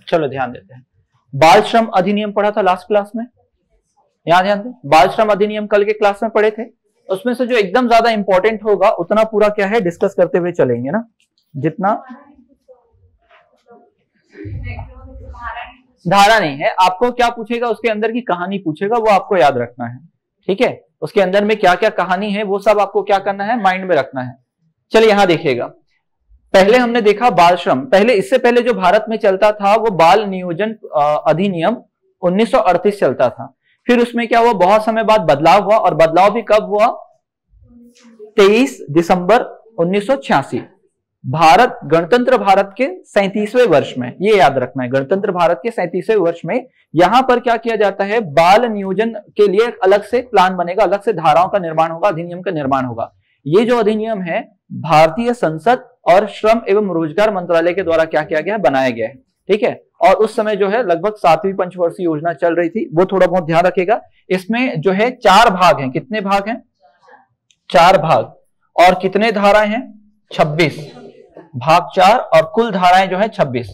चलो ध्यान देते हैं। बाल श्रम अधिनियम पढ़ा था लास्ट क्लास में, यहाँ ध्यान दें। बाल श्रम अधिनियम कल के क्लास में पढ़े थे। उसमें से जो एकदम ज्यादा इंपॉर्टेंट होगा उतना पूरा क्या है डिस्कस करते हुए चलेंगे ना, जितना धारा नहीं है। आपको क्या पूछेगा, उसके अंदर की कहानी पूछेगा, वो आपको याद रखना है, ठीक है। उसके अंदर में क्या क्या कहानी है वो सब आपको क्या करना है, माइंड में रखना है। चलिए यहां देखिएगा, पहले हमने देखा बाल श्रम। पहले इससे पहले जो भारत में चलता था वो बाल नियोजन अधिनियम 1938 चलता था। फिर उसमें क्या हुआ, बहुत समय बाद बदलाव हुआ, और बदलाव भी कब हुआ, 23 दिसंबर 1986 भारत गणतंत्र भारत के 37वें वर्ष में। ये याद रखना है, गणतंत्र भारत के 37वें वर्ष में यहां पर क्या किया जाता है, बाल नियोजन के लिए अलग से प्लान बनेगा, अलग से धाराओं का निर्माण होगा, अधिनियम का निर्माण होगा। ये जो अधिनियम है भारतीय संसद और श्रम एवं रोजगार मंत्रालय के द्वारा क्या किया गया, बनाया गया है, ठीक है। और उस समय जो है लगभग 7वीं पंचवर्षीय योजना चल रही थी, वो थोड़ा बहुत ध्यान रखेगा। इसमें जो है 4 भाग हैं। कितने भाग हैं, 4 भाग। और कितने धाराएं हैं, 26 भाग 4, और कुल धाराएं जो है 26।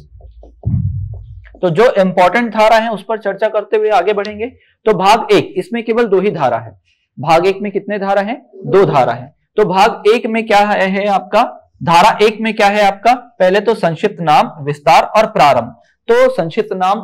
तो जो इंपॉर्टेंट धारा है उस पर चर्चा करते हुए आगे बढ़ेंगे। तो भाग 1, इसमें केवल 2 ही धारा है। भाग 1 में कितने धारा है, 2 धारा है। तो भाग 1 में क्या है आपका, धारा 1 में क्या है आपका, पहले तो संक्षिप्त नाम, विस्तार और प्रारंभ। तो संक्षिप्त नाम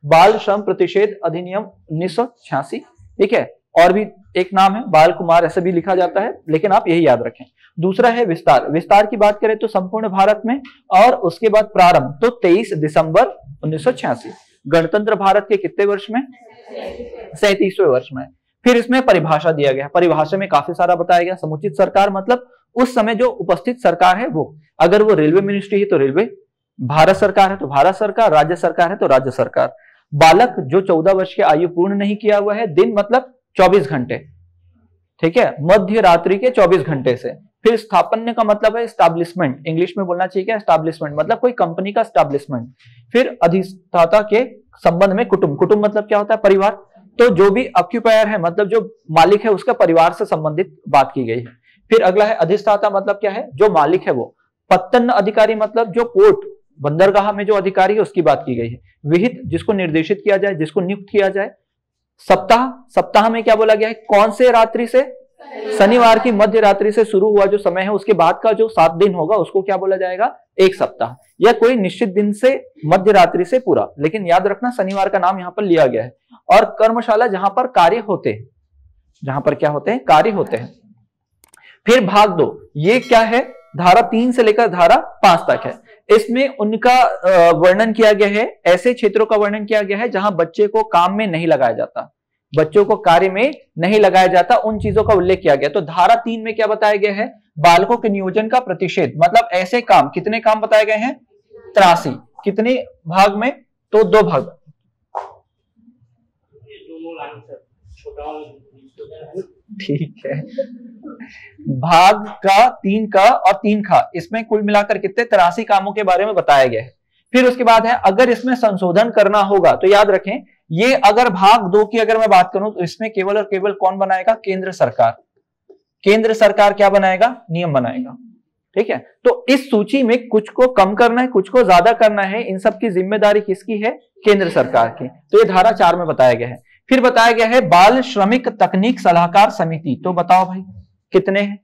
बाल श्रम प्रतिषेध अधिनियम 1986, ठीक है। और भी एक नाम है बाल कुमार, ऐसे भी लिखा जाता है, लेकिन आप यही याद रखें। दूसरा है विस्तार। विस्तार की बात करें तो संपूर्ण भारत में, और उसके बाद प्रारंभ तो 23 दिसंबर 1986 गणतंत्र भारत के कितने वर्ष में, 37वें वर्ष में। फिर इसमें परिभाषा दिया गया। परिभाषा में काफी सारा बताया गया। समुचित सरकार मतलब उस समय जो उपस्थित सरकार है वो, अगर वो रेलवे मिनिस्ट्री है तो रेलवे, भारत सरकार है तो भारत सरकार, राज्य सरकार है तो राज्य सरकार। बालक जो 14 वर्ष की आयु पूर्ण नहीं किया हुआ है, दिन मतलब 24 घंटे, ठीक है, मध्य रात्रि के 24 घंटे से। फिर स्थापन्य का मतलब है एस्टैब्लिशमेंट, इंग्लिश में बोलना चाहिए क्या, एस्टैब्लिशमेंट मतलब कोई कंपनी का एस्टैब्लिशमेंट। फिर अधिष्ठाता के संबंध में कुटुंब, कुटुंब मतलब क्या होता है, परिवार। तो जो भी ऑक्यूपायर है मतलब जो मालिक है उसका परिवार से संबंधित बात की गई है। फिर अगला है अधिष्ठाता मतलब क्या है, जो मालिक है वो। पत्तन अधिकारी मतलब जो पोर्ट बंदरगाह में जो अधिकारी है उसकी बात की गई है। विहित जिसको निर्देशित किया जाए, जिसको नियुक्त किया जाए। सप्ताह, सप्ताह में क्या बोला गया है, कौन से रात्रि से, शनिवार की मध्य रात्रि से शुरू हुआ जो समय है उसके बाद का जो 7 दिन होगा उसको क्या बोला जाएगा, एक सप्ताह, या कोई निश्चित दिन से मध्य रात्रि से पूरा। लेकिन याद रखना शनिवार का नाम यहां पर लिया गया है। और कर्मशाला जहां पर कार्य होते हैं, जहां पर क्या होते हैं, कार्य होते हैं। फिर भाग 2, ये क्या है, धारा 3 से लेकर धारा 5 तक है। इसमें उनका वर्णन किया गया है, ऐसे क्षेत्रों का वर्णन किया गया है जहां बच्चे को काम में नहीं लगाया जाता, बच्चों को कार्य में नहीं लगाया जाता, उन चीजों का उल्लेख किया गया। तो धारा 3 में क्या बताया गया है, बालकों के नियोजन का प्रतिषेध, मतलब ऐसे काम, कितने काम बताए गए हैं, 83। कितने भाग में, तो 2 भाग। ठीक है, भाग का 3 का और 3 का, इसमें कुल मिलाकर कितने 83 कामों के बारे में बताया गया है। फिर उसके बाद है, अगर इसमें संशोधन करना होगा तो याद रखें, ये अगर भाग 2 की अगर मैं बात करूं तो इसमें केवल और केवल कौन बनाएगा, केंद्र सरकार। केंद्र सरकार क्या बनाएगा, नियम बनाएगा, ठीक है। तो इस सूची में कुछ को कम करना है, कुछ को ज्यादा करना है, इन सब की जिम्मेदारी किसकी है, केंद्र सरकार की। तो ये धारा 4 में बताया गया है। फिर बताया गया है बाल श्रमिक तकनीक सलाहकार समिति। तो बताओ भाई कितने हैं,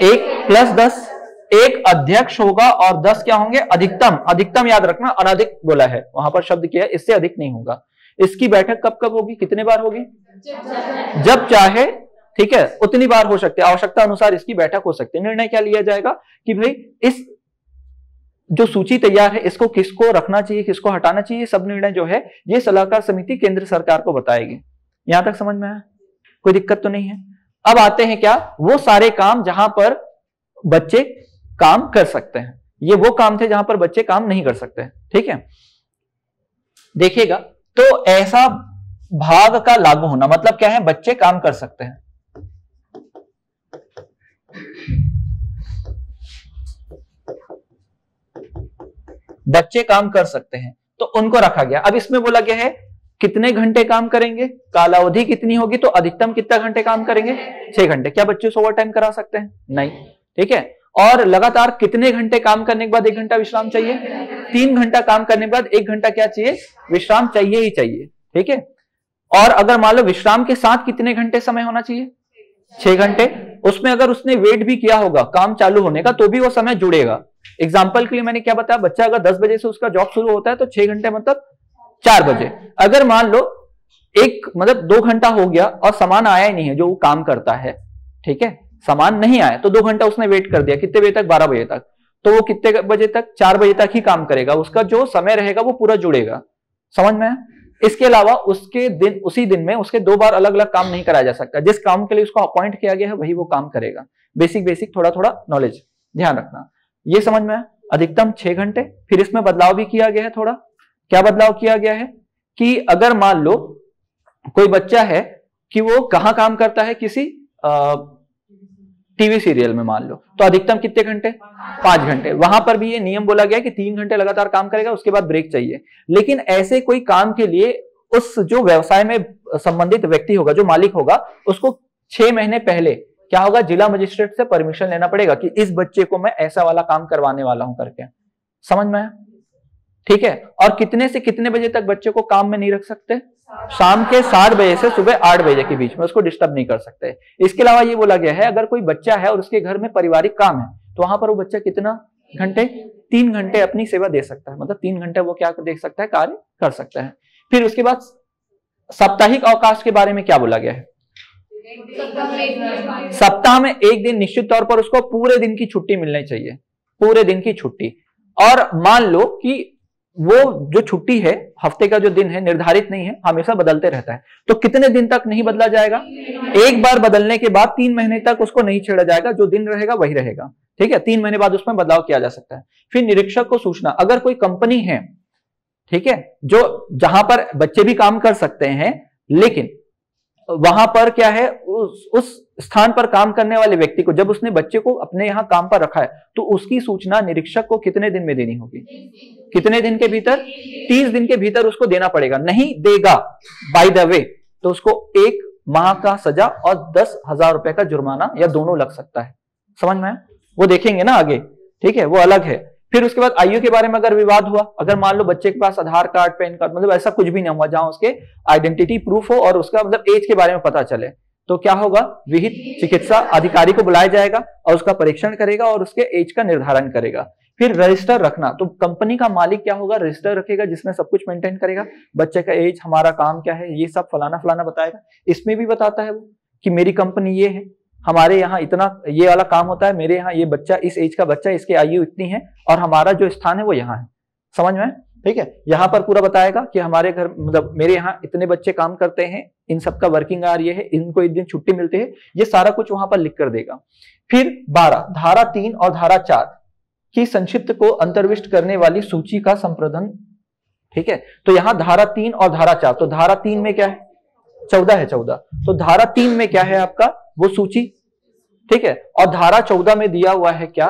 1 + 10, 1 अध्यक्ष होगा और 10 क्या होंगे, अधिकतम। अधिकतम याद रखना, अनधिक बोला है वहां पर, शब्द किया है, इससे अधिक नहीं होगा। इसकी बैठक कब कब होगी, कितने बार होगी, जब चाहे, ठीक है, उतनी बार हो सकती है, आवश्यकता अनुसार इसकी बैठक हो सकती है। निर्णय क्या लिया जाएगा कि भाई इस जो सूची तैयार है इसको किसको रखना चाहिए, किसको हटाना चाहिए, सब निर्णय जो है ये सलाहकार समिति केंद्र सरकार को बताएगी। यहां तक समझ में आया, कोई दिक्कत तो नहीं है। अब आते हैं क्या, वो सारे काम जहां पर बच्चे काम कर सकते हैं, ये वो काम थे जहां पर बच्चे काम नहीं कर सकते, ठीक है। देखिएगा, तो ऐसा भाग का लागू होना मतलब क्या है, बच्चे काम कर सकते हैं। बच्चे काम कर सकते हैं तो उनको रखा गया। अब इसमें बोला गया है कितने घंटे काम करेंगे, कालावधि कितनी होगी, तो अधिकतम कितना घंटे काम करेंगे, 6 घंटे। क्या बच्चे ओवर टाइम करा सकते हैं, नहीं, ठीक है। और लगातार कितने घंटे काम करने के बाद 1 घंटा विश्राम चाहिए, 3 घंटा काम करने के बाद 1 घंटा क्या चाहिए, विश्राम चाहिए ही चाहिए। ठीक है, और अगर मान लो विश्राम के साथ कितने घंटे समय होना चाहिए, 6 घंटे। उसमें अगर उसने वेट भी किया होगा काम चालू होने का तो भी वो समय जुड़ेगा। एग्जाम्पल के लिए मैंने क्या बताया, बच्चा अगर 10 बजे से उसका जॉब शुरू होता है तो 6 घंटे मतलब 4 बजे। अगर मान लो 2 घंटा हो गया और सामान आया ही नहीं है जो वो काम करता है, ठीक है, सामान नहीं आया तो 2 घंटा उसने वेट कर दिया, कितने बजे तक, 12 बजे तक, तो वो कितने बजे तक, 4 बजे तक ही काम करेगा, उसका जो समय रहेगा वो पूरा जुड़ेगा। समझ में? इसके अलावा उसी दिन में उसके 2 बार अलग अलग काम नहीं कराया जा सकता। जिस काम के लिए उसको अपॉइंट किया गया है वही वो काम करेगा। बेसिक थोड़ा थोड़ा नॉलेज ध्यान रखना, ये समझ में? अधिकतम 6 घंटे। फिर इसमें बदलाव भी किया गया है थोड़ा। क्या बदलाव किया गया है कि अगर मान लो कोई बच्चा है कि वो कहां काम करता है, किसी टीवी सीरियल में मान लो, तो अधिकतम कितने घंटे, 5 घंटे। वहां पर भी ये नियम बोला गया कि 3 घंटे लगातार काम करेगा, उसके बाद ब्रेक चाहिए। लेकिन ऐसे कोई काम के लिए उस जो व्यवसाय में संबंधित व्यक्ति होगा, जो मालिक होगा, उसको 6 महीने पहले क्या होगा, जिला मजिस्ट्रेट से परमिशन लेना पड़ेगा कि इस बच्चे को मैं ऐसा वाला काम करवाने वाला हूं करके। समझ में? ठीक है। और कितने से कितने बजे तक बच्चे को काम में नहीं रख सकते, शाम के 7 बजे से सुबह 8 बजे के बीच में उसको डिस्टर्ब नहीं कर सकते। इसके अलावा ये बोला गया है अगर कोई बच्चा है और उसके घर में पारिवारिक काम है तो वहां पर वो बच्चा कितना घंटे, 3 घंटे अपनी सेवा दे सकता है, मतलब 3 घंटे वो क्या देख सकता है, कार्य कर सकता है। फिर उसके बाद साप्ताहिक अवकाश के बारे में क्या बोला गया है, सप्ताह में 1 दिन निश्चित तौर पर उसको पूरे दिन की छुट्टी मिलनी चाहिए, पूरे दिन की छुट्टी। और मान लो कि वो जो छुट्टी है, हफ्ते का जो दिन है निर्धारित नहीं है, हमेशा बदलते रहता है, तो कितने दिन तक नहीं बदला जाएगा, एक बार बदलने के बाद 3 महीने तक उसको नहीं छेड़ा जाएगा, जो दिन रहेगा वही रहेगा। ठीक है, 3 महीने बाद उसमें बदलाव किया जा सकता है। फिर निरीक्षक को सूचना, अगर कोई कंपनी है, ठीक है, जो जहां पर बच्चे भी काम कर सकते हैं, लेकिन वहां पर क्या है, उस स्थान पर काम करने वाले व्यक्ति को जब उसने बच्चे को अपने यहां काम पर रखा है तो उसकी सूचना निरीक्षक को कितने दिन में देनी होगी, कितने दिन के भीतर, 30 दिन के भीतर उसको देना पड़ेगा। नहीं देगा बाय द वे तो उसको 1 माह का सजा और 10,000 रुपए का जुर्माना या दोनों लग सकता है। समझ में? वो देखेंगे ना आगे, ठीक है, वो अलग है। फिर उसके बाद आयु के बारे में अगर विवाद हुआ, अगर मान लो बच्चे के पास आधार कार्ड, पैन कार्ड, मतलब ऐसा कुछ भी नहीं हुआ जहां उसके आइडेंटिटी प्रूफ हो और उसका मतलब एज के बारे में पता चले, तो क्या होगा, विहित चिकित्सा अधिकारी को बुलाया जाएगा और उसका परीक्षण करेगा और उसके एज का निर्धारण करेगा। फिर रजिस्टर रखना, तो कंपनी का मालिक क्या होगा, रजिस्टर रखेगा जिसमें सब कुछ मेंटेन करेगा, बच्चे का एज, हमारा काम क्या है, ये सब फलाना फलाना बताएगा। इसमें भी बताता है वो कि मेरी कंपनी ये है, हमारे यहाँ इतना ये वाला काम होता है, मेरे यहाँ ये बच्चा, इस एज का बच्चा, इसकी आयु इतनी है और हमारा जो स्थान है वो यहाँ है। समझ में? ठीक है, यहाँ पर पूरा बताएगा कि हमारे घर, मतलब मेरे यहाँ इतने बच्चे काम करते हैं, इन सबका वर्किंग आवर ये है, इनको एक दिन छुट्टी मिलती है, ये सारा कुछ वहां पर लिख कर देगा। फिर 12 धारा 3 और धारा 4 की संक्षिप्त को अंतर्विष्ट करने वाली सूची का संप्रदन। ठीक है, तो यहाँ धारा 3 और धारा 4, तो धारा 3 में क्या है, 14 है, 14, तो धारा 3 में क्या है आपका, वो सूची। ठीक है, और धारा 14 में दिया हुआ है क्या,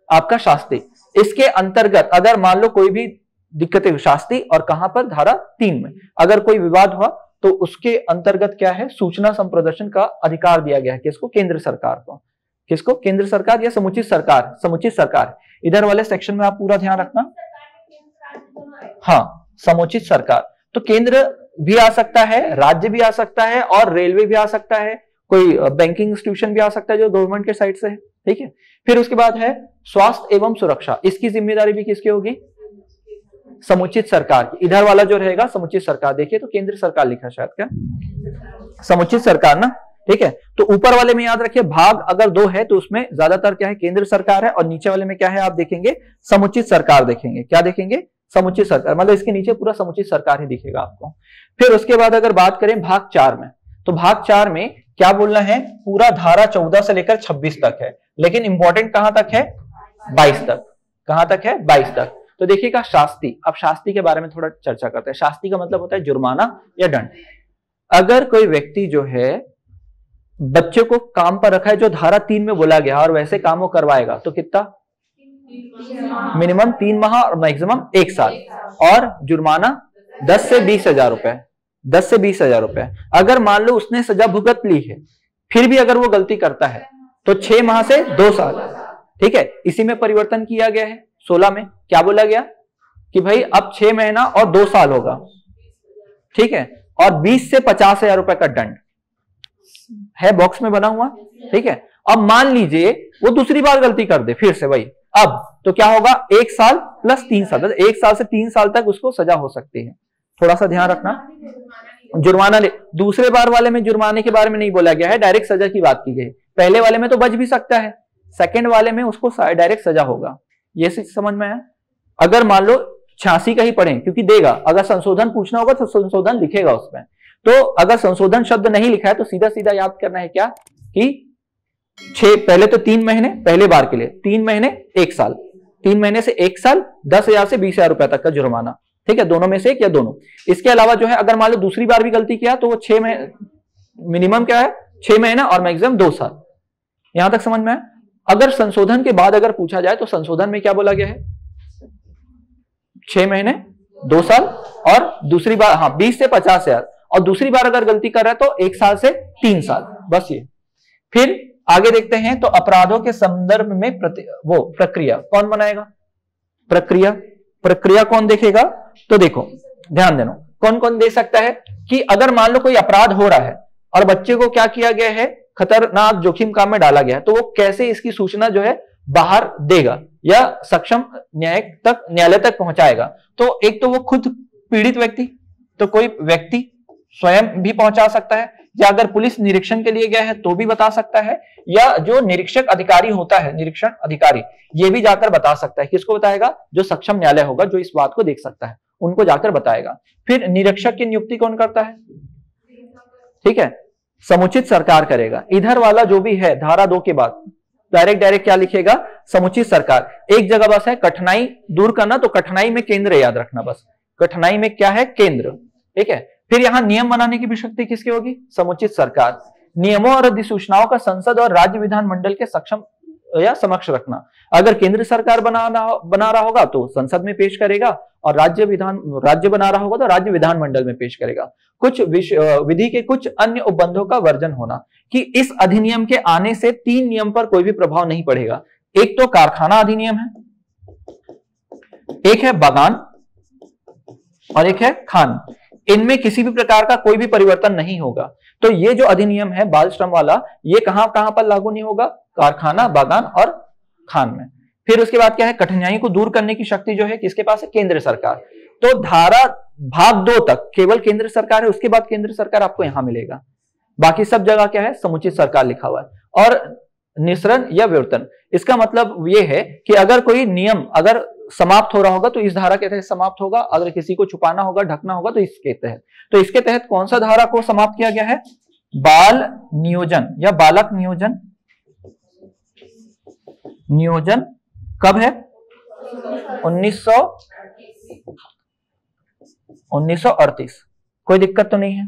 आपका शास्ति। इसके अंतर्गत अगर मान लो कोई भी दिक्कतें, शास्ति और कहां पर, धारा 3 में अगर कोई विवाद हुआ तो उसके अंतर्गत क्या है, सूचना संप्रदर्शन का अधिकार दिया गया है। किसको, केंद्र सरकार को। किसको, केंद्र सरकार या समुचित सरकार, समुचित सरकार। इधर वाले सेक्शन में आप पूरा ध्यान रखना। हाँ, समुचित सरकार, तो केंद्र भी आ सकता है, राज्य भी आ सकता है और रेलवे भी आ सकता है, कोई बैंकिंग इंस्टीट्यूशन भी आ सकता है जो गवर्नमेंट के साइड से है। ठीक है, फिर उसके बाद है स्वास्थ्य एवं सुरक्षा, इसकी जिम्मेदारी भी किसकी होगी, समुचित सरकार की। इधर वाला जो रहेगा समुचित सरकार, देखिए तो केंद्र सरकार लिखा शायद, क्या समुचित सरकार ना। ठीक है, तो ऊपर वाले में याद रखिए भाग अगर 2 है तो उसमें ज्यादातर क्या है, केंद्र सरकार है, और नीचे वाले में क्या है, आप देखेंगे समुचित सरकार देखेंगे। क्या देखेंगे, समुचित सरकार, मतलब इसके नीचे पूरा समुचित सरकार ही दिखेगा आपको। फिर उसके बाद अगर बात करें भाग 4 में, तो भाग 4 में क्या बोलना है, पूरा धारा 14 से लेकर 26 तक है, लेकिन इंपॉर्टेंट कहां तक है, 22 तक। कहां तक है, 22 तक। तो देखिएगा शास्ति, अब शास्ति के बारे में थोड़ा चर्चा करते हैं। शास्ति का मतलब होता है जुर्माना या दंड। अगर कोई व्यक्ति जो है बच्चे को काम पर रखा है जो धारा 3 में बोला गया और वैसे काम वो करवाएगा तो कितना, मिनिमम 3 माह और मैक्सिमम 1 साल, और जुर्माना 10 से 20,000 रुपए, 10 से 20,000 रुपए। अगर मान लो उसने सजा भुगत ली है फिर भी अगर वो गलती करता है तो 6 माह से 2 साल। ठीक है, इसी में परिवर्तन किया गया है 16 में। क्या बोला गया कि भाई अब 6 महीना और 2 साल होगा, ठीक है, और 20 से 50,000 रुपए का दंड है, बॉक्स में बना हुआ, ठीक है। अब मान लीजिए वो दूसरी बार गलती कर दे फिर से वही, अब तो क्या होगा, 1 साल प्लस 3 साल, 1 साल से 3 साल तक उसको सजा हो सकती है। थोड़ा सा ध्यान रखना, जुर्माना दूसरे बार वाले में जुर्माने के बारे में नहीं बोला गया है, डायरेक्ट सजा की बात की गई। पहले वाले में तो बच भी सकता है, सेकंड वाले में उसको डायरेक्ट सजा होगा। ये समझ में आया? अगर मान लो 86 का ही पढ़ें, क्योंकि देगा, अगर संशोधन पूछना होगा तो संशोधन लिखेगा उसमें, तो अगर संशोधन शब्द नहीं लिखा है तो सीधा सीधा याद करना है क्या कि 6 पहले तो 3 महीने पहले बार के लिए, 3 महीने 1 साल, 3 महीने से 1 साल 10,000 से 20,000 रुपए तक का जुर्माना, ठीक है, दोनों में से एक या दोनों। इसके अलावा जो है अगर मान लो दूसरी बार भी गलती किया तो वो 6 महीने, मिनिमम क्या है 6 महीना और मैक्सिमम 2 साल। यहां तक समझ में है? अगर संशोधन के बाद अगर पूछा जाए तो संशोधन में क्या बोला गया है, 6 महीने 2 साल और दूसरी बार 20 से 50,000, और दूसरी बार अगर गलती कर रहा है तो 1 साल से 3 साल, बस ये। फिर आगे देखते हैं, तो अपराधों के संदर्भ में वो प्रक्रिया कौन बनाएगा, प्रक्रिया कौन देखेगा? तो देखो ध्यान देना, कौन कौन दे सकता है कि अगर मान लो कोई अपराध हो रहा है और बच्चे को क्या किया गया है, खतरनाक जोखिम काम में डाला गया है, तो वो कैसे इसकी सूचना जो है बाहर देगा या सक्षम न्यायालय तक पहुंचाएगा? तो एक तो वो खुद पीड़ित व्यक्ति, तो कोई व्यक्ति स्वयं भी पहुंचा सकता है, या अगर पुलिस निरीक्षण के लिए गया है तो भी बता सकता है, या जो निरीक्षक अधिकारी होता है, निरीक्षण अधिकारी, ये भी जाकर बता सकता है। किसको बताएगा? जो सक्षम न्यायालय होगा, जो इस बात को देख सकता है, उनको जाकर बताएगा। फिर निरीक्षक की नियुक्ति कौन करता है? ठीक है, समुचित सरकार करेगा। इधर वाला जो भी है धारा 2 के बाद डायरेक्ट क्या लिखेगा? समुचित सरकार। एक जगह बस है कठिनाई दूर करना, तो कठिनाई में केंद्र याद रखना, बस कठिनाई में क्या है? केंद्र, ठीक है। फिर यहां नियम बनाने की भी शक्ति किसकी होगी? समुचित सरकार। नियमों और अधिसूचनाओं का संसद और राज्य विधानमंडल के सक्षम या समक्ष रखना। अगर केंद्र सरकार बना रहा होगा तो संसद में पेश करेगा, और राज्य बना रहा होगा तो राज्य विधानमंडल में पेश करेगा। कुछ विधि के कुछ अन्य उपबंधों का वर्जन होना, कि इस अधिनियम के आने से 3 नियम पर कोई भी प्रभाव नहीं पड़ेगा। एक तो कारखाना अधिनियम है, एक है बागान और एक है खान। इनमें किसी भी प्रकार का कोई भी परिवर्तन नहीं होगा। तो ये जो अधिनियम है बाल श्रम वाला, ये कहां कहां पर लागू नहीं होगा? कारखाना, बागान और खान में। फिर उसके बाद क्या है? कठिनाई को दूर करने की शक्ति जो है किसके पास है? केंद्र सरकार। तो धारा भाग 2 तक केवल केंद्र सरकार है, उसके बाद केंद्र सरकार आपको यहां मिलेगा। बाकी सब जगह क्या है? समुचित सरकार लिखा हुआ है। और निःसरण या विवर्तन, इसका मतलब यह है कि अगर कोई नियम अगर समाप्त हो रहा होगा तो इस धारा के तहत समाप्त होगा, अगर किसी को छुपाना होगा, ढकना होगा तो इसके तहत। तो इसके तहत कौन सा धारा को समाप्त किया गया है? बाल नियोजन या बालक नियोजन। नियोजन कब है? 1938। कोई दिक्कत तो नहीं है?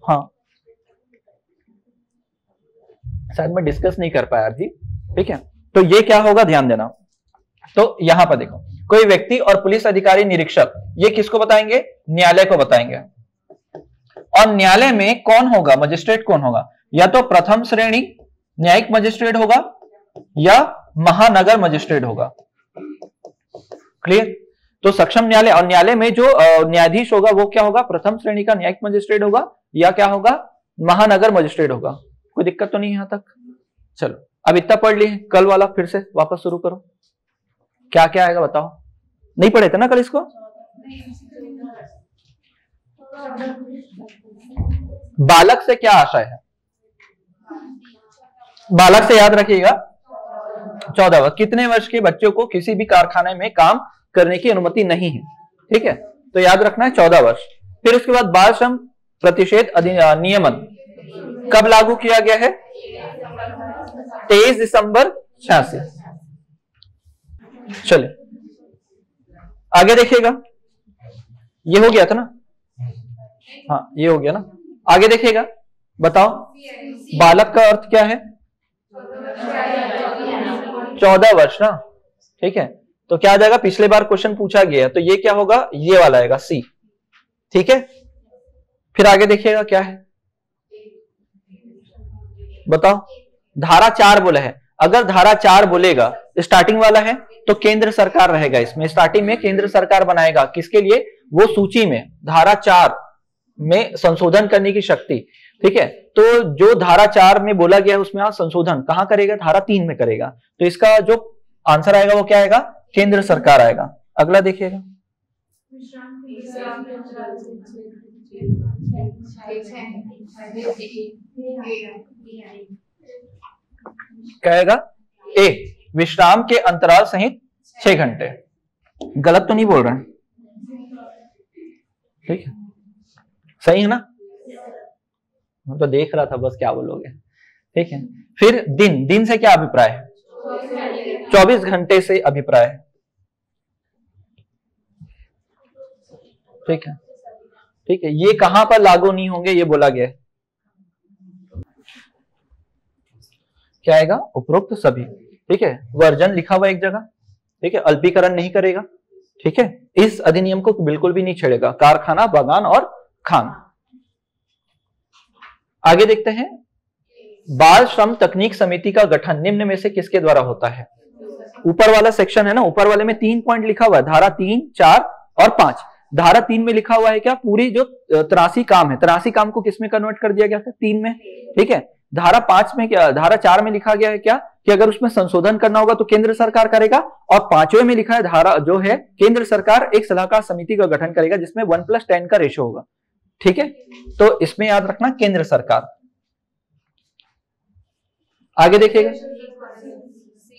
हाँ, शायद मैं डिस्कस नहीं कर पाया जी, ठीक है। तो ये क्या होगा, ध्यान देना। तो यहां पर देखो, कोई व्यक्ति और पुलिस अधिकारी, निरीक्षक, ये किसको बताएंगे? न्यायालय को बताएंगे। और न्यायालय में कौन होगा? मजिस्ट्रेट कौन होगा? या तो प्रथम श्रेणी न्यायिक मजिस्ट्रेट होगा या महानगर मजिस्ट्रेट होगा। क्लियर? तो सक्षम न्यायालय, और न्यायालय में जो न्यायाधीश होगा वो क्या होगा? प्रथम श्रेणी का न्यायिक मजिस्ट्रेट होगा या क्या होगा? महानगर मजिस्ट्रेट होगा। कोई दिक्कत तो नहीं यहां तक? चलो अब इतना पढ़ लिए, कल वाला फिर से वापस शुरू करो। क्या क्या आएगा बताओ? नहीं पढ़े थे ना कल इसको? बालक से क्या आशय है? बालक से याद रखिएगा 14 वर्ष। कितने वर्ष के बच्चों को किसी भी कारखाने में काम करने की अनुमति नहीं है, ठीक है, तो याद रखना है 14 वर्ष। फिर उसके बाद बाल श्रम प्रतिषेध नियमन कब लागू किया गया है? 23 दिसंबर 86। चलिए आगे देखिएगा। ये हो गया था ना? हाँ ये हो गया ना। आगे देखिएगा, बताओ बालक का अर्थ क्या है? 14 वर्ष ना, ठीक है। तो क्या आ जाएगा? पिछले बार क्वेश्चन पूछा गया, तो ये क्या होगा? ये वाला आएगा सी, ठीक है। फिर आगे देखिएगा क्या है, बताओ। धारा 4 बोला है, अगर धारा 4 बोलेगा स्टार्टिंग वाला है तो केंद्र सरकार रहेगा, इसमें स्टार्टिंग में केंद्र सरकार बनाएगा किसके लिए, वो सूची में धारा 4 में संशोधन करने की शक्ति, ठीक है। तो जो धारा 4 में बोला गया है उसमें आप संशोधन कहां करेगा, धारा 3 में करेगा, तो इसका जो आंसर आएगा वो क्या आएगा, केंद्र सरकार आएगा। अगला देखिएगा, क्या आएगा, ए, विश्राम के अंतराल सहित 6 घंटे। गलत तो नहीं बोल रहे हैं, ठीक है, सही है ना, मैं तो देख रहा था बस क्या बोलोगे, ठीक है। फिर दिन, दिन से क्या अभिप्राय है, 24 घंटे से अभिप्राय है, ठीक है, ठीक है। ये कहां पर लागू नहीं होंगे ये बोला गया है, क्या आएगा, उपरोक्त सभी, ठीक है। वर्जन लिखा हुआ एक जगह, ठीक है, अल्पीकरण नहीं करेगा, ठीक है, इस अधिनियम को बिल्कुल भी नहीं छेड़ेगा, कारखाना, बागान और खान। आगे देखते हैं, बाल श्रम तकनीक समिति का गठन निम्न में से किसके द्वारा होता है। ऊपर वाला सेक्शन है ना, ऊपर वाले में 3 पॉइंट लिखा हुआ है, धारा 3, 4 और 5। धारा 3 में लिखा हुआ है क्या, पूरी जो 83 काम है, 83 काम को किसमें कन्वर्ट कर दिया गया था, 3 में, ठीक है। धारा 5 में क्या, धारा 4 में लिखा गया है क्या कि अगर उसमें संशोधन करना होगा तो केंद्र सरकार करेगा, और 5वें में लिखा है धारा जो है केंद्र सरकार एक सलाहकार समिति का गठन करेगा जिसमें 1+10 का रेशो होगा, ठीक है। तो इसमें याद रखना केंद्र सरकार। आगे देखिएगा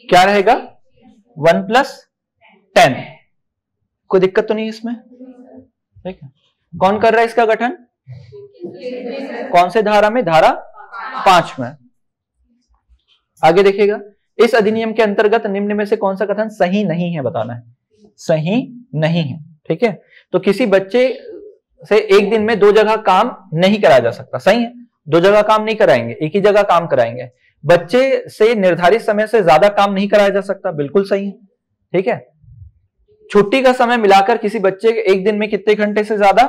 क्या रहेगा, 1+10, कोई दिक्कत तो नहीं इसमें, ठीक है। कौन कर रहा है इसका गठन, कौन से धारा में, धारा 5 में। आगे देखिएगा, इस अधिनियम के अंतर्गत निम्न में से कौन सा कथन सही नहीं है, बताना है, सही नहीं है, ठीक है। तो किसी बच्चे से एक दिन में 2 जगह काम नहीं कराया जा सकता, सही है, 2 जगह काम नहीं कराएंगे, एक ही जगह काम कराएंगे। बच्चे से निर्धारित समय से ज्यादा काम नहीं कराया जा सकता, बिल्कुल सही है, ठीक है। छुट्टी का समय मिलाकर किसी बच्चे के एक दिन में कितने घंटे से ज्यादा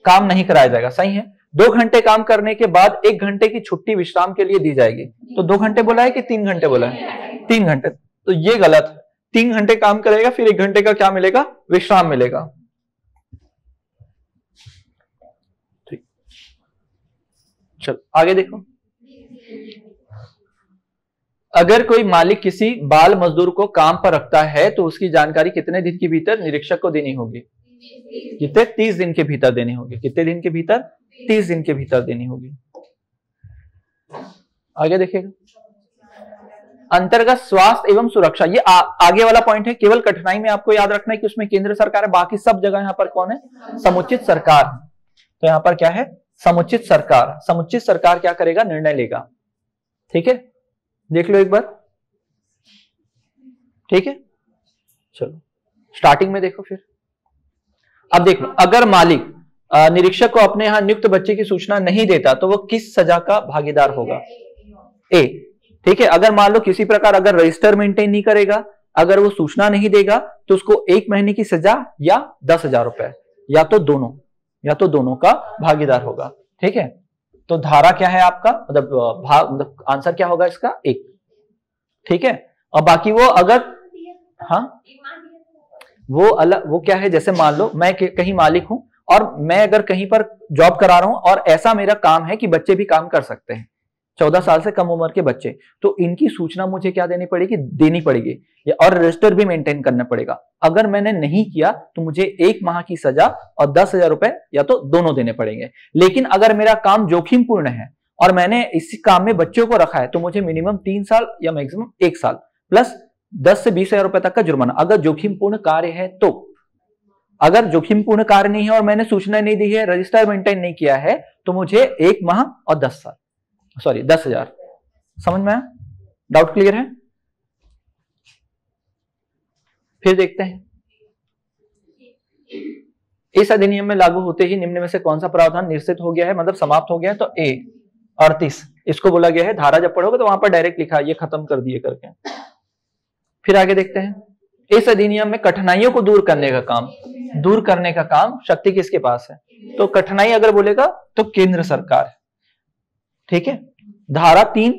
काम नहीं कराया जाएगा, सही है। 2 घंटे काम करने के बाद 1 घंटे की छुट्टी विश्राम के लिए दी जाएगी, तो 2 घंटे बोला है कि 3 घंटे बोला है, 3 घंटे, तो ये गलत है। 3 घंटे काम करेगा फिर 1 घंटे का क्या मिलेगा, विश्राम मिलेगा, ठीक। चलो आगे देखो, अगर कोई मालिक किसी बाल मजदूर को काम पर रखता है तो उसकी जानकारी कितने दिन के भीतर निरीक्षक को देनी होगी, कितने, 30 दिन के भीतर देनी होगी, कितने दिन के भीतर, 30 दिन के भीतर देनी होगी। आगे देखिएगा, अंतर्गत स्वास्थ्य एवं सुरक्षा, ये आगे वाला पॉइंट है, केवल कठिनाई में आपको याद रखना है कि उसमें केंद्र सरकार है, बाकी सब जगह यहाँ पर कौन है, समुचित सरकार। तो यहाँ पर क्या है, समुचित सरकार। समुचित सरकार क्या करेगा, निर्णय लेगा, ठीक है, देख लो एक बार, ठीक है। चलो स्टार्टिंग में देखो, फिर अब देख लो, अगर मालिक निरीक्षक को अपने यहां नियुक्त बच्चे की सूचना नहीं देता तो वो किस सजा का भागीदार होगा, ए, ठीक है। अगर मान लो किसी प्रकार अगर रजिस्टर मेंटेन नहीं करेगा, अगर वो सूचना नहीं देगा तो उसको 1 महीने की सजा या 10,000 रुपए, या तो दोनों का भागीदार होगा, ठीक है। तो धारा क्या है आपका, मतलब आंसर क्या होगा इसका, 1, ठीक है। और बाकी वो अगर, हाँ वो अलग, वो क्या है, जैसे मान लो मैं कहीं मालिक हूं और मैं अगर कहीं पर जॉब करा रहा हूं और ऐसा मेरा काम है कि बच्चे भी काम कर सकते हैं, 14 साल से कम उम्र के बच्चे, तो इनकी सूचना मुझे क्या देनी पड़ेगी, और रजिस्टर भी मेंटेन करना पड़ेगा। अगर मैंने नहीं किया तो मुझे 1 माह की सजा और 10,000 रुपए या तो दोनों देने पड़ेंगे। लेकिन अगर मेरा काम जोखिमपूर्ण है और मैंने इस काम में बच्चों को रखा है तो मुझे मिनिमम 3 साल या मैक्सिमम 1 साल प्लस 10 से 20,000 रुपए तक का जुर्माना, अगर जोखिमपूर्ण कार्य है तो। अगर जोखिमपूर्ण कार्य नहीं है और मैंने सूचना नहीं दी है, रजिस्टर मेंटेन नहीं किया है, तो मुझे 1 माह और 10,000। समझ में आया, डाउट क्लियर है। फिर देखते हैं, इस अधिनियम में लागू होते ही निम्न में से कौन सा प्रावधान निश्चित हो गया है, मतलब समाप्त हो गया है, तो ए 38 इसको बोला गया है। धारा जब पढ़ोगे तो वहां पर डायरेक्ट लिखा है, ये खत्म कर दिए करके। फिर आगे देखते हैं, इस अधिनियम में कठिनाइयों को दूर करने का काम शक्ति किसके पास है, तो कठिनाई अगर बोलेगा तो केंद्र सरकार है, ठीक है। धारा 3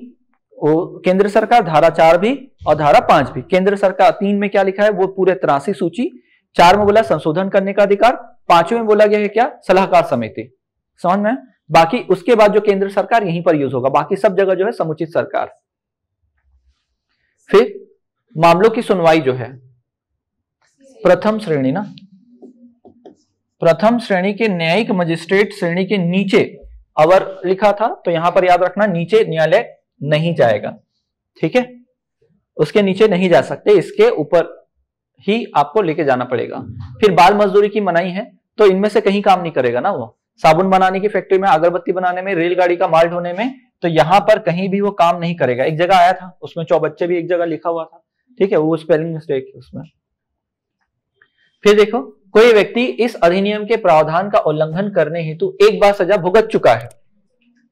वो केंद्र सरकार, धारा 4 भी और धारा 5 भी। केंद्र सरकार 3 में क्या लिखा है, वो पूरे 83 सूची, 4 में बोला संशोधन करने का अधिकार, 5वें में बोला गया है क्या, सलाहकार समिति। समझ में? बाकी उसके बाद जो केंद्र सरकार यहीं पर यूज होगा, बाकी सब जगह जो है समुचित सरकार। फिर मामलों की सुनवाई जो है प्रथम श्रेणी ना, प्रथम श्रेणी के न्यायिक मजिस्ट्रेट श्रेणी के नीचे अवर लिखा था, तो यहां पर याद रखना नीचे न्यायालय नहीं जाएगा, ठीक है, उसके नीचे नहीं जा सकते, इसके ऊपर ही आपको लेके जाना पड़ेगा। फिर बाल मजदूरी की मनाही है, तो इनमें से कहीं काम नहीं करेगा ना, वो साबुन बनाने की फैक्ट्री में, अगरबत्ती बनाने में, रेलगाड़ी का माल ढोने में, तो यहां पर कहीं भी वो काम नहीं करेगा। एक जगह आया था, उसमें चौबच्चे भी एक जगह लिखा हुआ था, ठीक है, वो स्पेलिंग मिस्टेक है उसमें। फिर देखो, कोई व्यक्ति इस अधिनियम के प्रावधान का उल्लंघन करने हेतु एक बार सजा भुगत चुका है,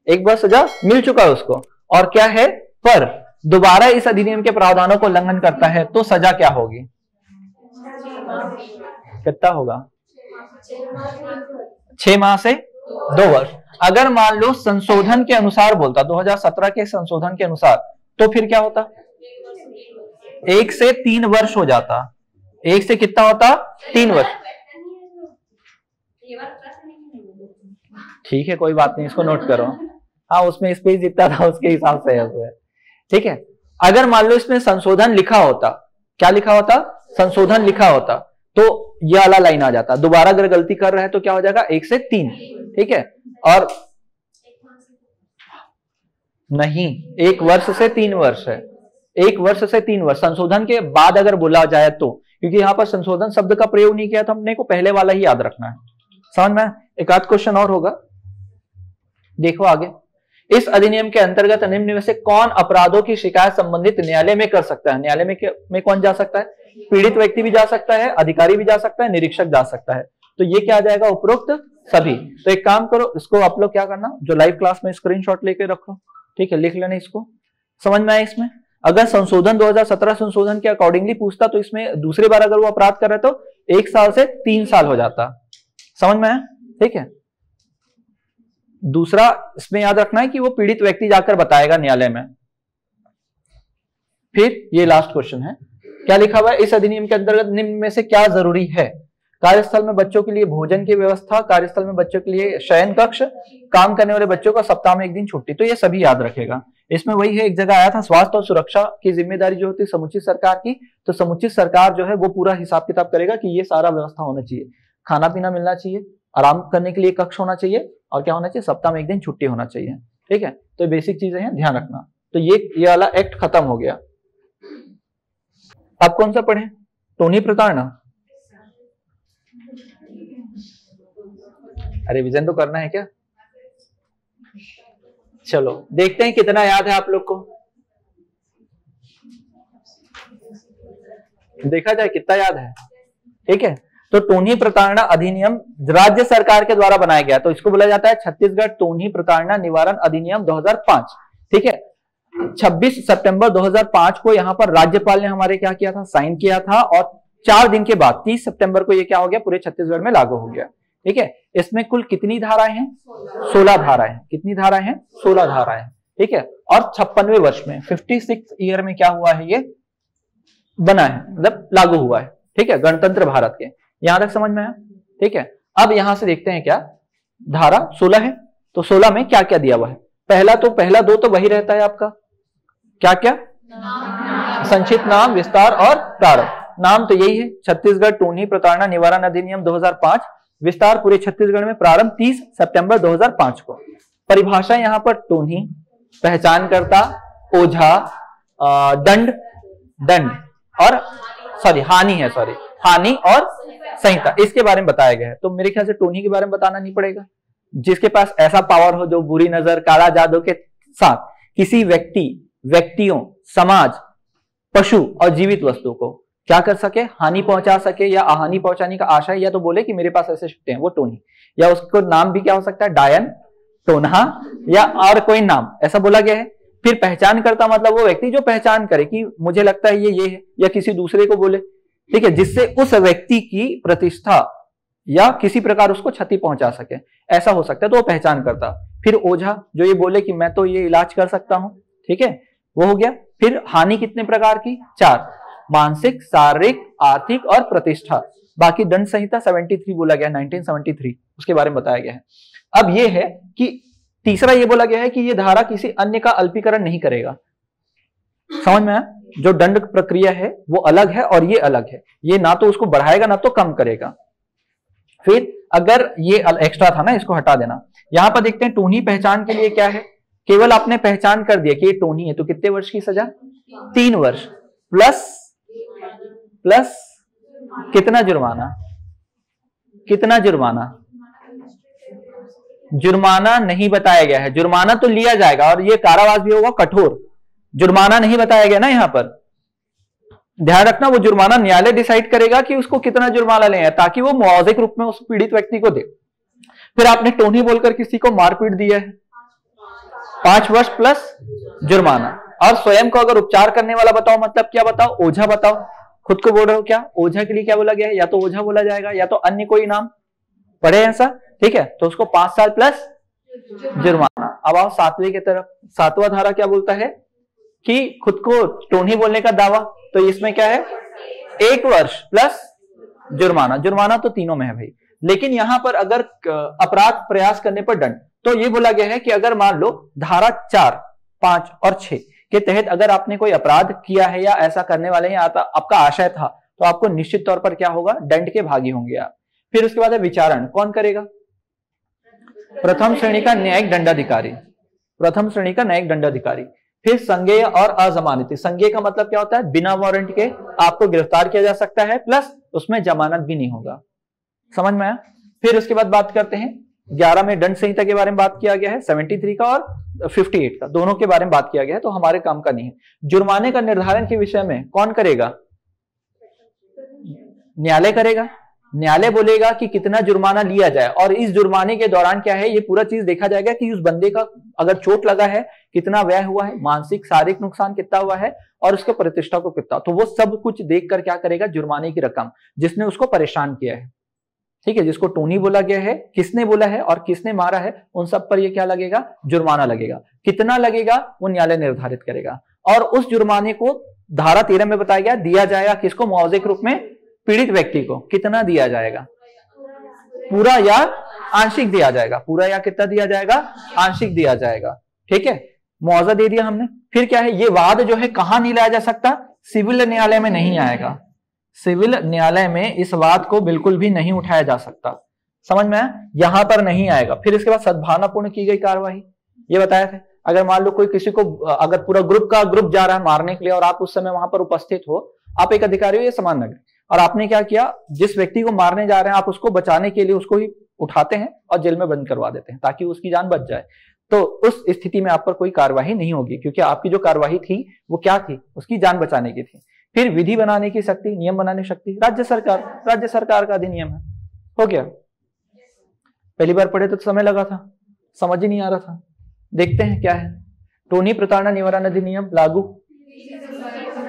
एक बार सजा मिल चुका है उसको, और क्या है, पर दोबारा इस अधिनियम के प्रावधानों को उल्लंघन करता है तो सजा क्या होगी, कितना होगा, 6 माह से 2 वर्ष। अगर मान लो संशोधन के अनुसार बोलता, 2017 के संशोधन के अनुसार, तो फिर क्या होता, 1 से 3 वर्ष हो जाता। 1 से कितना होता, 3 वर्ष। ठीक है, कोई बात नहीं, इसको नोट करो। हाँ, उसमें स्पेस जितना था उसके हिसाब से है, ठीक है। अगर मान लो इसमें संशोधन लिखा होता, क्या लिखा होता, संशोधन लिखा होता, तो यह वाला लाइन आ जाता। दोबारा अगर गलती कर रहा है तो क्या हो जाएगा, 1 से 3, ठीक है। और नहीं, 1 वर्ष से 3 वर्ष है, 1 वर्ष से 3 वर्ष। संशोधन के बाद अगर बोला जाए तो, क्योंकि यहां पर संशोधन शब्द का प्रयोग नहीं किया था हमने, को पहले वाला ही याद रखना है। समझ में? एक आध क्वेश्चन और होगा, देखो आगे। इस अधिनियम के अंतर्गत निम्न में से कौन अपराधों की शिकायत संबंधित न्यायालय में कर सकता है? न्यायालय में कौन जा सकता है? पीड़ित व्यक्ति भी जा सकता है, अधिकारी भी जा सकता है, निरीक्षक जा सकता है। तो ये क्या आ जाएगा, उपरोक्त सभी। तो एक काम करो, इसको आप लोग क्या करना, जो लाइव क्लास में स्क्रीनशॉट लेके रखो, ठीक है, लिख लेना इसको। समझ में आया? इसमें अगर संशोधन 2017 संशोधन के अकॉर्डिंगली पूछता, तो इसमें दूसरी बार अगर वो अपराध कर रहे तो 1 साल से 3 साल हो जाता। समझ में आया? ठीक है। दूसरा इसमें याद रखना है कि वो पीड़ित व्यक्ति जाकर बताएगा न्यायालय में। फिर ये लास्ट क्वेश्चन है, क्या लिखा हुआ है, इस अधिनियम के अंतर्गत निम्न में से क्या जरूरी है? कार्यस्थल में बच्चों के लिए भोजन की व्यवस्था, कार्यस्थल में बच्चों के लिए शयन कक्ष, काम करने वाले बच्चों को सप्ताह में 1 दिन छुट्टी। तो ये सभी याद रखेगा। इसमें वही है, एक जगह आया था, स्वास्थ्य और सुरक्षा की जिम्मेदारी जो होती है समुचित सरकार की, तो समुचित सरकार जो है वो पूरा हिसाब किताब करेगा कि ये सारा व्यवस्था होना चाहिए, खाना पीना मिलना चाहिए, आराम करने के लिए कक्ष होना चाहिए, और क्या होना चाहिए, सप्ताह में 1 दिन छुट्टी होना चाहिए। ठीक है, तो बेसिक चीजें हैं, ध्यान रखना। तो ये वाला एक्ट खत्म हो गया। आप कौन सा पढ़े? टोनी प्रताड़ना? अरे रिवीजन तो करना है क्या? चलो देखते हैं कितना याद है आप लोग को, देखा जाए कितना याद है। ठीक है, तो टोनी प्रताड़ना अधिनियम राज्य सरकार के द्वारा बनाया गया, तो इसको बोला जाता है छत्तीसगढ़ टोनी प्रताड़ना निवारण अधिनियम 2005। ठीक है, 26 सितंबर 2005 को यहाँ पर राज्यपाल ने हमारे क्या किया था, साइन किया था, और 4 दिन के बाद 30 सितंबर को ये क्या हो गया, पूरे छत्तीसगढ़ में लागू हो गया। ठीक है, इसमें कुल कितनी धाराएं हैं? 16 धाराएं। कितनी धाराएं हैं? 16 धाराएं। ठीक है, और 56वें वर्ष में 56 ईयर में क्या हुआ है, ये बना है, मतलब लागू हुआ है। ठीक है, गणतंत्र भारत के। यहां तक समझ में आया? ठीक है, अब यहां से देखते हैं क्या, धारा 16 है, तो 16 में क्या क्या दिया हुआ है? पहला दो तो वही रहता है आपका, क्या क्या, संक्षिप्त नाम, विस्तार और प्रारंभ। नाम तो यही है, छत्तीसगढ़ टोनी प्रताड़ना निवारण अधिनियम 2005। विस्तार पूरे छत्तीसगढ़ में, प्रारंभ 30 सितंबर 2005 को। परिभाषा यहाँ पर टोनी, पहचानकर्ता, ओझा, दंड और हानि और संहिता, इसके बारे में बताया गया है। तो मेरे ख्याल से टोनी के बारे में बताना नहीं पड़ेगा। जिसके पास ऐसा पावर हो जो बुरी नजर, काला जादू के साथ किसी व्यक्तियों, समाज, पशु और जीवित वस्तु को क्या कर सके, हानि पहुंचा सके या अहानि पहुंचाने का आशा है, या तो बोले कि मेरे पास ऐसे शक्ति हैं, वो टोनी। या उसको नाम भी क्या हो सकता है, डायन, टोन्हा या और कोई नाम, ऐसा बोला गया है। फिर पहचान करता, मतलब वो व्यक्ति जो पहचान करे कि मुझे लगता है ये है, या किसी दूसरे को बोले, ठीक है, जिससे उस व्यक्ति की प्रतिष्ठा या किसी प्रकार उसको क्षति पहुंचा सके, ऐसा हो सकता है, तो वो पहचान करता। फिर ओझा, जो ये बोले कि मैं तो ये इलाज कर सकता हूं। ठीक है, वो हो गया। फिर हानि कितने प्रकार की? 4, मानसिक, शारीरिक, आर्थिक और प्रतिष्ठा। बाकी दंड संहिता 73 बोला गया, 1973 उसके बारे में बताया गया है। अब ये है कि तीसरा ये बोला गया है कि ये धारा किसी अन्य का अल्पीकरण नहीं करेगा। समझ में आया? जो दंड प्रक्रिया है वो अलग है और ये अलग है, ये ना तो उसको बढ़ाएगा ना तो कम करेगा। फिर अगर ये एक्स्ट्रा था ना, इसको हटा देना। यहां पर देखते हैं टोनी पहचान के लिए क्या है, केवल आपने पहचान कर दिया कि ये टोनी है तो कितने वर्ष की सजा? 3 वर्ष प्लस कितना जुर्माना? कितना जुर्माना? जुर्माना नहीं बताया गया है। जुर्माना तो लिया जाएगा और ये कारावास भी होगा कठोर, जुर्माना नहीं बताया गया ना यहां पर। ध्यान रखना, वो जुर्माना न्यायालय डिसाइड करेगा कि उसको कितना जुर्माना लेना, ताकि वो मुआवजे के रूप में उस पीड़ित व्यक्ति को दे। फिर आपने टोनी बोलकर किसी को मारपीट दिया है, 5 वर्ष प्लस जुर्माना। और स्वयं को अगर उपचार करने वाला बताओ, मतलब क्या बताओ? ओझा बताओ। खुद को बोल रहे हो क्या? ओझा के लिए क्या बोला गया है? या तो ओझा बोला जाएगा या तो अन्य कोई नाम, पढ़े ऐसा, ठीक है? तो उसको 5 साल प्लस जुर्माना। अब आओ 7वीं की तरफ। 7वां धारा क्या बोलता है कि खुद को टोनी बोलने का दावा, तो इसमें क्या है? 1 वर्ष प्लस जुर्माना। जुर्माना तो तीनों में है भाई, लेकिन यहां पर अगर अपराध प्रयास करने पर दंड, तो ये बोला गया है कि अगर मान लो धारा 4, 5 और 6 के तहत अगर आपने कोई अपराध किया है या ऐसा करने वाले हैं, आपका आशय था, तो आपको निश्चित तौर पर क्या होगा? दंड के भागी होंगे आप। फिर उसके बाद है विचारण, कौन करेगा? प्रथम श्रेणी का न्यायिक दंडाधिकारी, प्रथम श्रेणी का न्यायिक दंडाधिकारी। फिर संज्ञेय और अजमानती। संज्ञेय का मतलब क्या होता है? बिना वारंट के आपको गिरफ्तार किया जा सकता है, प्लस उसमें जमानत भी नहीं होगा। समझ में आया? फिर उसके बाद बात करते हैं 11 में दंड संहिता के बारे में बात किया गया है, 73 का और 58 का, दोनों के बारे में बात किया गया है, तो हमारे काम का नहीं है। जुर्माने का निर्धारण के विषय में कौन करेगा? न्यायालय करेगा। न्यायालय बोलेगा कि कितना जुर्माना लिया जाए, और इस जुर्माने के दौरान क्या है, ये पूरा चीज देखा जाएगा कि उस बंदे का अगर चोट लगा है, कितना व्यय हुआ है, मानसिक शारीरिक नुकसान कितना हुआ है, और उसके प्रतिष्ठा को कितना, तो वो सब कुछ देखकर क्या करेगा? जुर्माने की रकम जिसने उसको परेशान किया है, ठीक है, जिसको टोनी बोला गया है, किसने बोला है और किसने मारा है, उन सब पर ये क्या लगेगा? जुर्माना लगेगा। कितना लगेगा वो न्यायालय निर्धारित करेगा। और उस जुर्माने को धारा 13 में बताया गया, दिया जाएगा किसको? मुआवजे के रूप में पीड़ित व्यक्ति को। कितना दिया जाएगा? पूरा या आंशिक दिया जाएगा। पूरा या कितना दिया जाएगा? आंशिक दिया जाएगा, ठीक है। मुआवजा दे दिया हमने। फिर क्या है, ये वाद जो है कहां नहीं लाया जा सकता? सिविल न्यायालय में नहीं आएगा। सिविल न्यायालय में इस वाद को बिल्कुल भी नहीं उठाया जा सकता। समझ में आया? यहां पर नहीं आएगा। फिर इसके बाद सद्भावनापूर्ण की गई कार्यवाही, ये बताया था। अगर मान लो कोई किसी को, अगर पूरा ग्रुप जा रहा है मारने के लिए और आप उस समय वहां पर उपस्थित हो, आप एक अधिकारी हो, ये समान नगर, और आपने क्या किया? जिस व्यक्ति को मारने जा रहे हैं आप उसको बचाने के लिए उसको ही उठाते हैं और जेल में बंद करवा देते हैं ताकि उसकी जान बच जाए, तो उस स्थिति में आप पर कोई कार्यवाही नहीं होगी, क्योंकि आपकी जो कार्यवाही थी वो क्या थी? उसकी जान बचाने की थी। फिर विधि बनाने की शक्ति, नियम बनाने की शक्ति राज्य सरकार का अधिनियम है। हो गया। पहली बार पढ़े तो समय लगा था, समझ ही नहीं आ रहा था। देखते हैं क्या है। टोनी प्रताड़ना निवारण अधिनियम लागू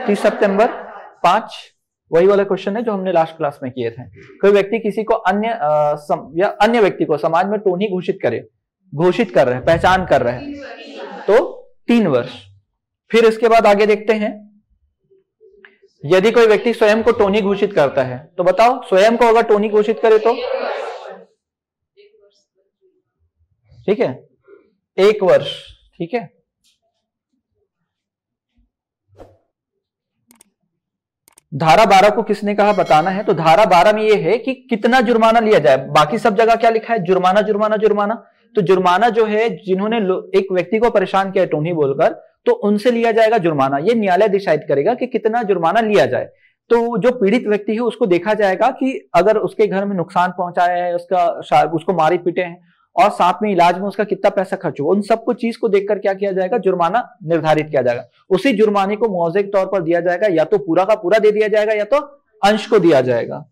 30 सितंबर 5, वही वाला क्वेश्चन है जो हमने लास्ट क्लास में किए थे। कोई व्यक्ति किसी को या अन्य व्यक्ति को समाज में टोनी घोषित कर रहे हैं, पहचान कर रहे हैं, तो 3 वर्ष। फिर इसके बाद आगे देखते हैं, यदि कोई व्यक्ति स्वयं को टोनी घोषित करता है, तो बताओ स्वयं को अगर टोनी घोषित करे तो, ठीक है, 1 वर्ष, ठीक है। धारा 12 को किसने कहा बताना है, तो धारा 12 में यह है कि कितना जुर्माना लिया जाए। बाकी सब जगह क्या लिखा है? जुर्माना जुर्माना जुर्माना। तो जुर्माना जो है, जिन्होंने एक व्यक्ति को परेशान किया टोनी बोलकर, तो उनसे लिया जाएगा जुर्माना। ये न्यायालय डिसाइड करेगा कि कितना जुर्माना लिया जाए। तो जो पीड़ित व्यक्ति है उसको देखा जाएगा कि अगर उसके घर में नुकसान पहुंचाया है, उसको मारे पीटे हैं और साथ में इलाज में उसका कितना पैसा खर्च हुआ, उन सबको चीज को देखकर क्या किया जाएगा? जुर्माना निर्धारित किया जाएगा। उसी जुर्माने को मुआवजे के तौर पर दिया जाएगा, या तो पूरा का पूरा दे दिया जाएगा या तो अंश को दिया जाएगा।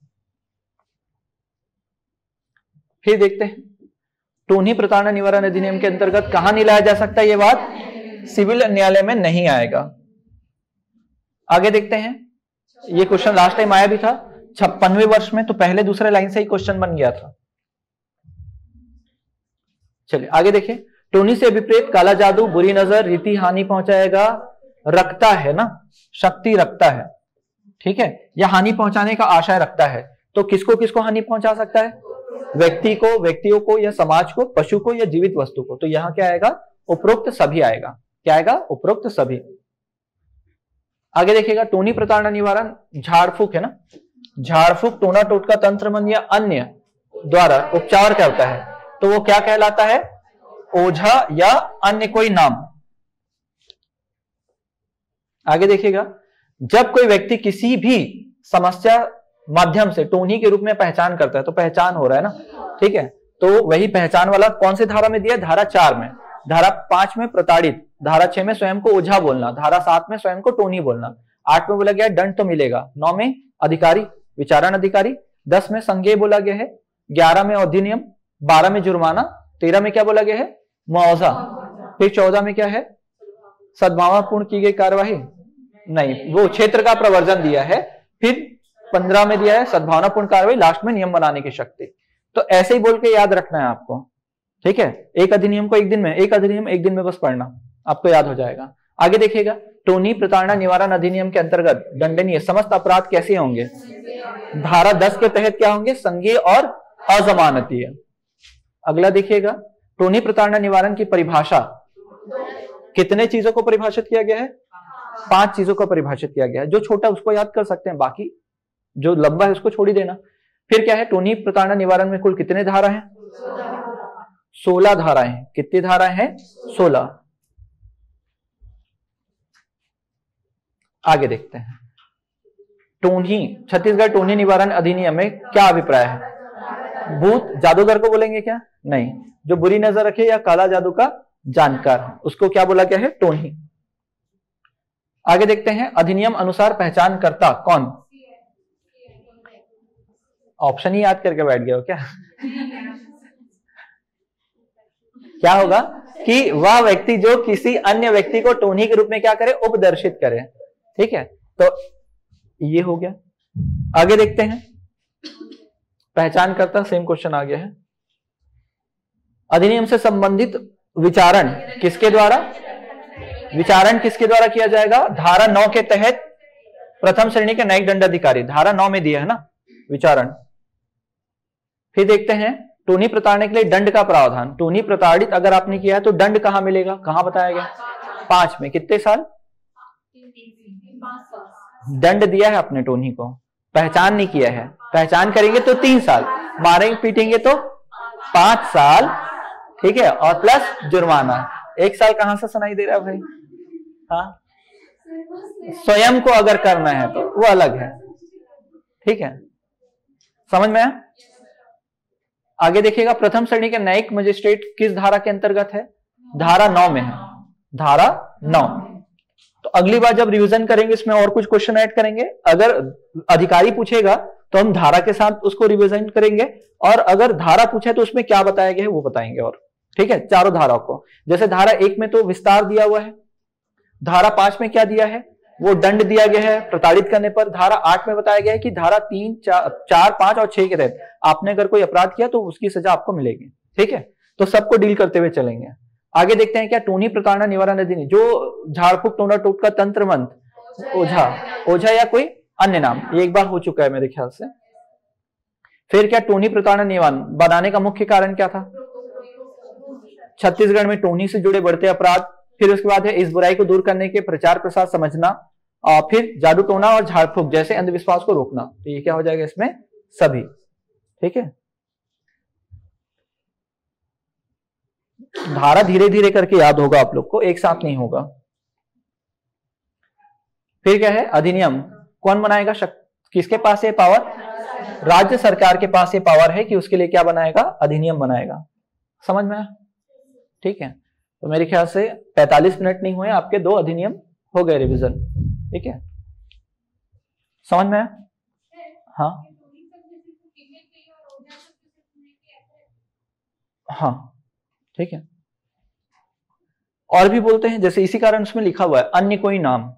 फिर देखते हैं टोनी प्रताड़ना निवारण अधिनियम के अंतर्गत कहां नहीं लाया जा सकता ये बात? सिविल न्यायालय में नहीं आएगा। आगे देखते हैं, ये क्वेश्चन लास्ट टाइम आया भी था 56वें वर्ष में, तो पहले दूसरे लाइन से ही क्वेश्चन बन गया था। चलिए आगे देखिए। टोनी से विपरीत काला जादू, बुरी नजर, रीति हानि पहुंचाएगा, रखता है ना, शक्ति रखता है, ठीक है, या हानि पहुंचाने का आशय रखता है, तो किसको किसको हानि पहुंचा सकता है? व्यक्ति को, व्यक्तियों को या समाज को, पशु को या जीवित वस्तु को। तो यहां क्या आएगा? उपरोक्त सभी आएगा। क्या आएगा? उपरोक्त सभी। आगे देखिएगा, टोनी प्रताड़ना निवारण, झाड़ फूक है ना, झाड़ फूक, टोना टोटका, तंत्र मंत्र या अन्य द्वारा उपचार करता है, तो वो क्या कहलाता है? ओझा या अन्य कोई नाम। आगे देखिएगा, जब कोई व्यक्ति किसी भी समस्या माध्यम से टोनी के रूप में पहचान करता है, तो पहचान हो रहा है ना, ठीक है, तो वही पहचान वाला कौन सी धारा में दिया? धारा 4 में। धारा 5 में प्रताड़ित, धारा 6 में स्वयं को ओझा बोलना, धारा 7 में स्वयं को टोनी बोलना, 8 में बोला गया दंड तो मिलेगा, 9 में अधिकारी, विचारण अधिकारी, 10 में संज्ञेय बोला गया है, 11 में अधिनियम, 12 में जुर्माना, 13 में क्या बोला गया है? मुआवजा, फिर 14 में क्या है? सद्भावनापूर्ण की गई कार्यवाही, नहीं, वो क्षेत्र का प्रवर्जन दिया है, फिर 15 में दिया है सद्भावनापूर्ण कार्रवाई, लास्ट में नियम बनाने की शक्ति। तो ऐसे ही बोल के याद रखना है आपको, ठीक है। एक अधिनियम को एक दिन में, एक अधिनियम एक दिन में बस पढ़ना, आपको याद हो जाएगा। आगे देखिएगा, टोनी प्रताड़ना निवारण अधिनियम के अंतर्गत दंडनीय समस्त अपराध कैसे होंगे? धारा 10 के तहत क्या होंगे? संज्ञेय और अजमानतीय। अगला देखिएगा, टोनी प्रताड़ना निवारण की परिभाषा कितने चीजों को परिभाषित किया गया है? 5 चीजों को परिभाषित किया गया है। जो छोटा उसको याद कर सकते हैं, बाकी जो लंबा है उसको छोड़ ही देना। फिर क्या है? टोनी प्रताड़ना निवारण में कुल कितने धारा हैं? 16 धाराएं। कितनी धाराएं हैं? 16। आगे देखते हैं, टोनी, छत्तीसगढ़ टोनी निवारण अधिनियम में क्या अभिप्राय है? भूत जादूगर को बोलेंगे क्या? नहीं, जो बुरी नजर रखे या काला जादू का जानकार, उसको क्या बोला गया है? टोनी। आगे देखते हैं, अधिनियम अनुसार पहचानकर्ता कौन? ऑप्शन ही याद करके बैठ गए हो क्या? क्या होगा कि वह व्यक्ति जो किसी अन्य व्यक्ति को टोनी के रूप में क्या करे? उपदर्शित करे, ठीक है। तो ये हो गया। आगे देखते हैं, पहचानकर्ता, सेम क्वेश्चन आ गया है। अधिनियम से संबंधित विचारण किसके द्वारा? विचारण किसके द्वारा किया जाएगा? धारा 9 के तहत प्रथम श्रेणी के न्यायिक दंडाधिकारी, धारा 9 में दिया है ना विचारण। फिर देखते हैं, टोनी प्रताड़ने के लिए दंड का प्रावधान। टोनी प्रताड़ित अगर आपने किया है तो दंड कहां मिलेगा? कहां बताया गया? 5 में। कितने साल? दंड दिया है अपने टोनी को, पहचान नहीं किया है। पहचान करेंगे तो 3 साल, मारेंगे पीटेंगे तो 5 साल, ठीक है, और प्लस जुर्माना। 1 साल कहां से सुनाई दे रहा है भाई? हाँ, स्वयं को अगर करना है तो वो अलग है, ठीक है, समझ में आया? आगे देखिएगा, प्रथम श्रेणी के न्यायिक मजिस्ट्रेट किस धारा के अंतर्गत है? धारा 9 में है, धारा 9। तो अगली बार जब रिवीजन करेंगे इसमें और कुछ क्वेश्चन ऐड करेंगे। अगर अधिकारी पूछेगा तो हम धारा के साथ उसको रिवीजन करेंगे, और अगर धारा पूछे तो उसमें क्या बताया गया है वो बताएंगे, और ठीक है, चारों धाराओं को। जैसे धारा 1 में तो विस्तार दिया हुआ है, धारा 5 में क्या दिया है? वो दंड दिया गया है प्रताड़ित करने पर। धारा 8 में बताया गया है कि धारा 3, 4, 5 और 6 के तहत आपने अगर कोई अपराध किया तो उसकी सजा आपको मिलेगी, ठीक है। तो सबको डील करते हुए चलेंगे। आगे देखते हैं, क्या टोनी प्रताड़ना निवारण अधिनियम, जो झाड़ फूक, टोना टोटका, तंत्र मंत्र, ओझा, ओझा या कोई अन्य नाम, ये एक बार हो चुका है मेरे ख्याल से। फिर क्या टोनी प्रताड़ना निवारण बनाने का मुख्य कारण क्या था? छत्तीसगढ़ में टोनी से जुड़े बढ़ते अपराध। फिर उसके बाद है इस बुराई को दूर करने के प्रचार प्रसार समझना, और फिर जादू टोना और झाड़ फूक जैसे अंधविश्वास को रोकना। तो ये क्या हो जाएगा इसमें? सभी, ठीक है। धारा धीरे धीरे करके याद होगा आप लोग को, एक साथ नहीं होगा। फिर क्या है? अधिनियम कौन बनाएगा? किसके पास है पावर? राज्य सरकार के पास ये पावर है कि उसके लिए क्या बनाएगा? अधिनियम बनाएगा। समझ में आया? ठीक है। तो मेरे ख्याल से 45 मिनट नहीं हुए, आपके 2 अधिनियम हो गए रिवीजन, ठीक है। समझ में आया? हाँ हाँ, ठीक है। और भी बोलते हैं, जैसे इसी कारण उसमें लिखा हुआ है अन्य कोई नाम।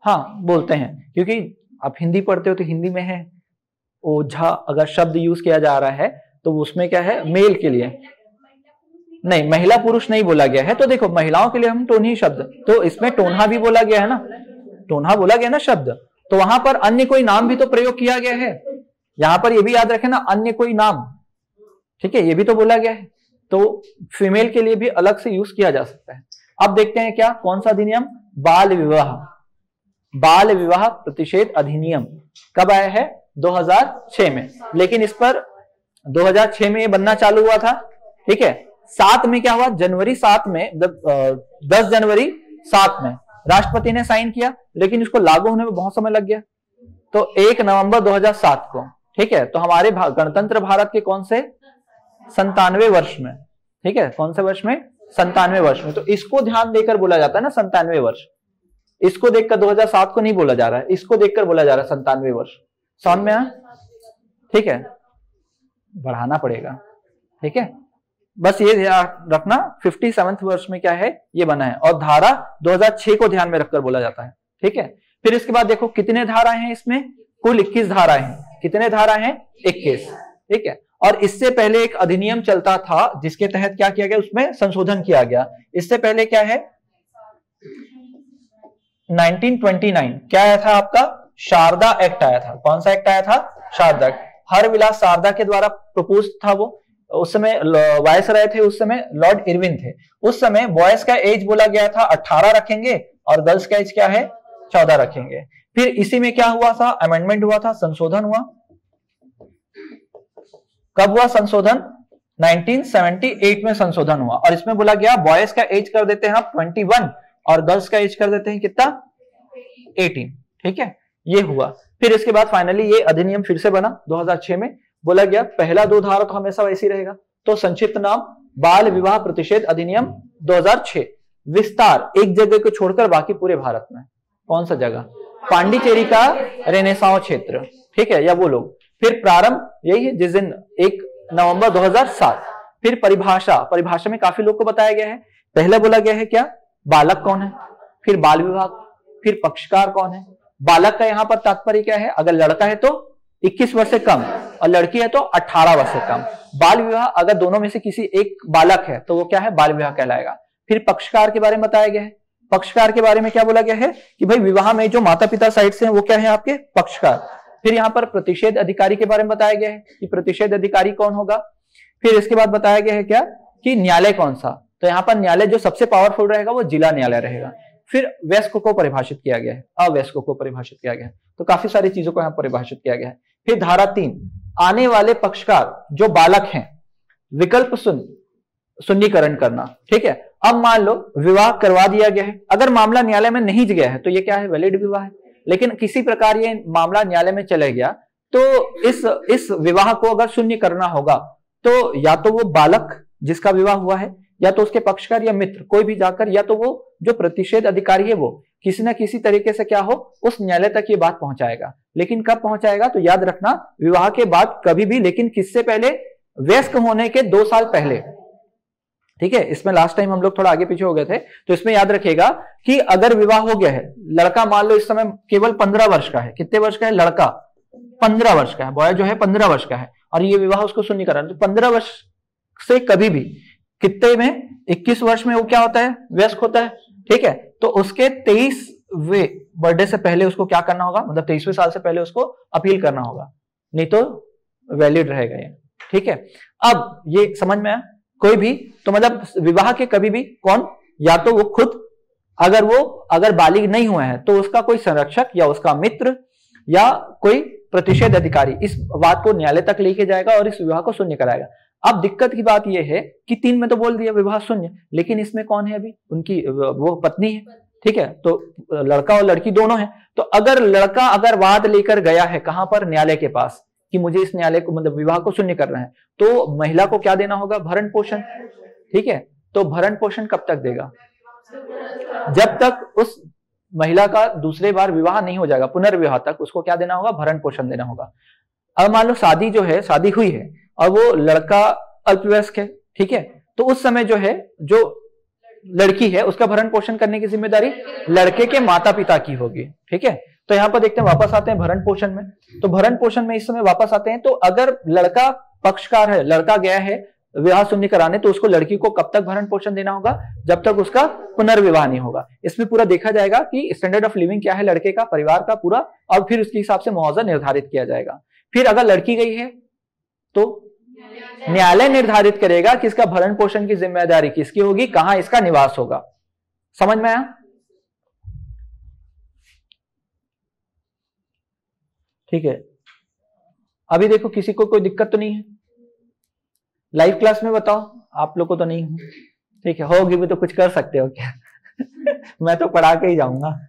हाँ बोलते हैं, क्योंकि आप हिंदी पढ़ते हो तो हिंदी में है ओझा, अगर शब्द यूज किया जा रहा है तो उसमें क्या है? मेल के लिए। नहीं, महिला पुरुष नहीं बोला गया है। तो देखो महिलाओं के लिए हम टोन्ही शब्द, तो इसमें टोन्हा भी बोला गया है ना, टोन्हा बोला गया ना शब्द, तो वहां पर अन्य कोई नाम भी तो प्रयोग किया गया है। यहां पर ये भी याद रखें ना, अन्य कोई नाम, ठीक है, ये भी तो बोला गया है। तो फीमेल के लिए भी अलग से यूज किया जा सकता है। अब देखते हैं क्या, कौन सा अधिनियम, बाल विवाह, बाल विवाह प्रतिषेध अधिनियम कब आया है, 2006 में। लेकिन इस पर 2006 में ये बनना चालू हुआ था, ठीक है। 7 में क्या हुआ, जनवरी 7 में, 10 जनवरी 7 में राष्ट्रपति ने साइन किया, लेकिन इसको लागू होने में बहुत समय लग गया। तो 1 नवंबर 2007 को, ठीक है। तो हमारे गणतंत्र भारत के कौन से 97वें वर्ष में, ठीक है, कौन से वर्ष में, 97वें वर्ष में। तो इसको ध्यान देकर बोला जाता है ना 97वें वर्ष, इसको देखकर 2007 को नहीं बोला जा रहा है, इसको देखकर बोला जा रहा है 97वें वर्ष। समझ में आया, ठीक है, बढ़ाना पड़ेगा, ठीक है। बस ये ध्यान रखना 57वें वर्ष में क्या है, ये बना है। और धारा 2006 को ध्यान में रखकर बोला जाता है, ठीक है। फिर इसके बाद देखो कितने धाराएं हैं इसमें, कुल 21 धाराएं हैं। कितने धारा हैं, 21, ठीक है। और इससे पहले एक अधिनियम चलता था जिसके तहत क्या किया गया, उसमें संशोधन किया गया। इससे पहले क्या है, 1929 क्या आया था आपका, शारदा एक्ट आया था। कौन सा एक्ट आया था, शारदा एक्ट। हरविलास शारदा के द्वारा प्रपोज था वो। उस समय वायसराय थे, उस समय लॉर्ड इरविन थे। उस समय बॉयज का एज बोला गया था 18 रखेंगे और गर्ल्स का एज क्या है, 14 रखेंगे। फिर इसी में क्या हुआ था, अमेंडमेंट हुआ था, संशोधन हुआ। कब हुआ संशोधन, 1978 में संशोधन हुआ। और इसमें बोला गया बॉयज का एज कर देते हैं आप 21 और गर्ल्स का एज कर देते हैं कितना, 18, ठीक है, ये हुआ। फिर इसके बाद फाइनली ये अधिनियम फिर से बना 2006 में। बोला गया पहला 2 धारा तो हमेशा वैसी रहेगा, तो संक्षिप्त नाम बाल विवाह प्रतिषेध अधिनियम 2006। विस्तार एक जगह को छोड़कर बाकी पूरे भारत में। कौन सा जगह, पांडिचेरी का रेनेसां क्षेत्र, ठीक है, या वो लोग। फिर प्रारंभ यही है जिस दिन 1 नवंबर 2007। फिर परिभाषा, परिभाषा में काफी लोग को बताया गया है। पहले बोला गया है क्या, बालक कौन है, फिर बाल विवाह, फिर पक्षकार कौन है। बालक का यहाँ पर तात्पर्य क्या है, अगर लड़का है तो 21 वर्ष से कम और लड़की है तो 18 वर्ष से कम। बाल विवाह अगर दोनों में से किसी एक बालक है तो वो क्या है, बाल विवाह कहलाएगा। फिर पक्षकार के बारे में बताया गया है। पक्षकार के बारे में क्या बोला गया है कि भाई विवाह में जो माता पिता साइड से हैं वो क्या है, आपके पक्षकार। फिर यहाँ पर प्रतिषेध अधिकारी के बारे में बताया गया है कि प्रतिषेध अधिकारी कौन होगा। फिर इसके बाद बताया गया है क्या, कि न्यायालय कौन सा, तो यहाँ पर न्यायालय जो सबसे पावरफुल रहेगा वो जिला न्यायालय रहेगा। फिर वयस्क को परिभाषित किया गया है, अवयस्क को परिभाषित किया गया है। तो काफी सारी चीजों को यहाँ परिभाषित किया गया है। फिर धारा 3, आने वाले पक्षकार जो बालक हैं, विकल्प सुन्नीकरण करना, ठीक है। अब मान लो विवाह करवा दिया गया है, अगर मामला न्यायालय में नहीं गया है तो ये क्या है, वैलिड विवाह है। लेकिन किसी प्रकार ये मामला न्यायालय में चले गया तो इस विवाह को अगर शून्य करना होगा तो या तो वो बालक जिसका विवाह हुआ है या तो उसके पक्षकार या मित्र कोई भी जाकर, या तो वो जो प्रतिषेध अधिकारी है वो किसी न किसी तरीके से क्या हो, उस न्यायालय तक ये बात पहुंचाएगा। लेकिन कब पहुंचाएगा, तो याद रखना विवाह के बाद कभी भी, लेकिन किससे पहले, वयस्क होने के 2 साल पहले, ठीक है। इसमें लास्ट टाइम हम लोग थोड़ा आगे पीछे हो गए थे, तो इसमें याद रखिएगा कि अगर विवाह हो गया है, लड़का मान लो इस समय केवल 15 वर्ष का है, कितने वर्ष का है, लड़का 15 वर्ष का है, बॉय जो है 15 वर्ष का है, और ये विवाह उसको शून्य करा, तो 15 वर्ष से कभी भी कितने में, 21 वर्ष में वो क्या होता है, वयस्क होता है, ठीक है। तो उसके 23वें बर्थडे से पहले उसको क्या करना होगा, मतलब 23वें साल से पहले उसको अपील करना होगा, नहीं तो वैलिड रहेगा ये, ठीक है। अब ये समझ में आया, कोई भी तो मतलब विवाह के कभी भी कौन, या तो वो खुद, अगर बालिग नहीं हुआ है तो उसका कोई संरक्षक या उसका मित्र या कोई प्रतिषेध अधिकारी इस बात को न्यायालय तक लेके जाएगा और इस विवाह को शून्य कराएगा। अब दिक्कत की बात यह है कि 3 में तो बोल दिया विवाह शून्य, लेकिन इसमें कौन है अभी, उनकी वो पत्नी है, ठीक है। तो लड़का और लड़की दोनों है। तो अगर लड़का वाद लेकर गया है कहां पर, न्यायालय के पास, कि मुझे इस न्यायालय को, मतलब विवाह को शून्य करना है, तो महिला को क्या देना होगा, भरण पोषण, ठीक है। तो भरण पोषण कब तक देगा, जब तक उस महिला का दूसरे बार विवाह नहीं हो जाएगा, पुनर्विवाह तक उसको क्या देना होगा, भरण पोषण देना होगा। अब मान लो शादी जो है, शादी हुई है और वो लड़का अल्पवयस्क है, ठीक है, तो उस समय जो है, जो लड़की है उसका भरण पोषण करने की जिम्मेदारी लड़के के माता पिता की होगी, ठीक है। तो यहां पर देखते हैं, वापस आते हैं भरण पोषण में। तो भरण पोषण में इस समय वापस आते हैं, तो अगर लड़का पक्षकार है, लड़का गया है विवाह शून्य कराने, तो उसको लड़की को कब तक भरण पोषण देना होगा? जब तक उसका पुनर्विवाह नहीं होगा। इसमें पूरा देखा जाएगा कि स्टैंडर्ड ऑफ लिविंग क्या है लड़के का, परिवार का पूरा, और फिर उसके हिसाब से मुआवजा निर्धारित किया जाएगा। फिर अगर लड़की गई है तो न्यायालय निर्धारित करेगा कि इसका भरण पोषण की जिम्मेदारी किसकी होगी, कहां इसका निवास होगा। समझ में आया? ठीक है, अभी देखो किसी को कोई दिक्कत तो नहीं है? लाइव क्लास में बताओ, आप लोग को तो नहीं हो। ठीक है, होगी भी तो कुछ कर सकते हो क्या? मैं तो पढ़ा के ही जाऊंगा।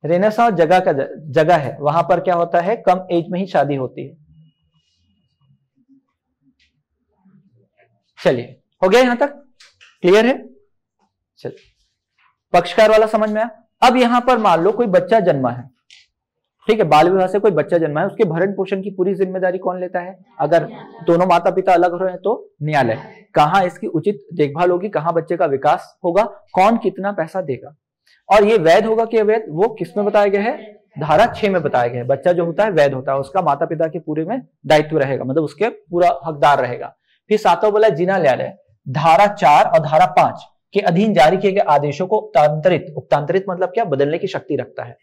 रेनेसां जगह है, वहां पर क्या होता है, कम एज में ही शादी होती है। चलिए, हो गया यहां तक? क्लियर है? चलिए, पक्षकार वाला समझ में आया। अब यहां पर मान लो कोई बच्चा जन्मा है, ठीक है, बाल विवाह से कोई बच्चा जन्मा है, उसके भरण पोषण की पूरी जिम्मेदारी कौन लेता है? अगर दोनों माता पिता अलग हो रहे हैं तो न्यायालय। कहां इसकी उचित देखभाल होगी, कहां बच्चे का विकास होगा, कौन कितना पैसा देगा, और ये वैध होगा कि अवैध, वो किस में बताया गया है? धारा 6 में बताया गया है। बच्चा जो होता है वैध होता है, उसका माता पिता के पूरे में दायित्व रहेगा, मतलब उसके पूरा हकदार रहेगा। फिर सातों बोला जिला न्यायालय धारा 4 और धारा 5 के अधीन जारी किए गए आदेशों को उपतांतरित मतलब क्या? बदलने की शक्ति रखता है।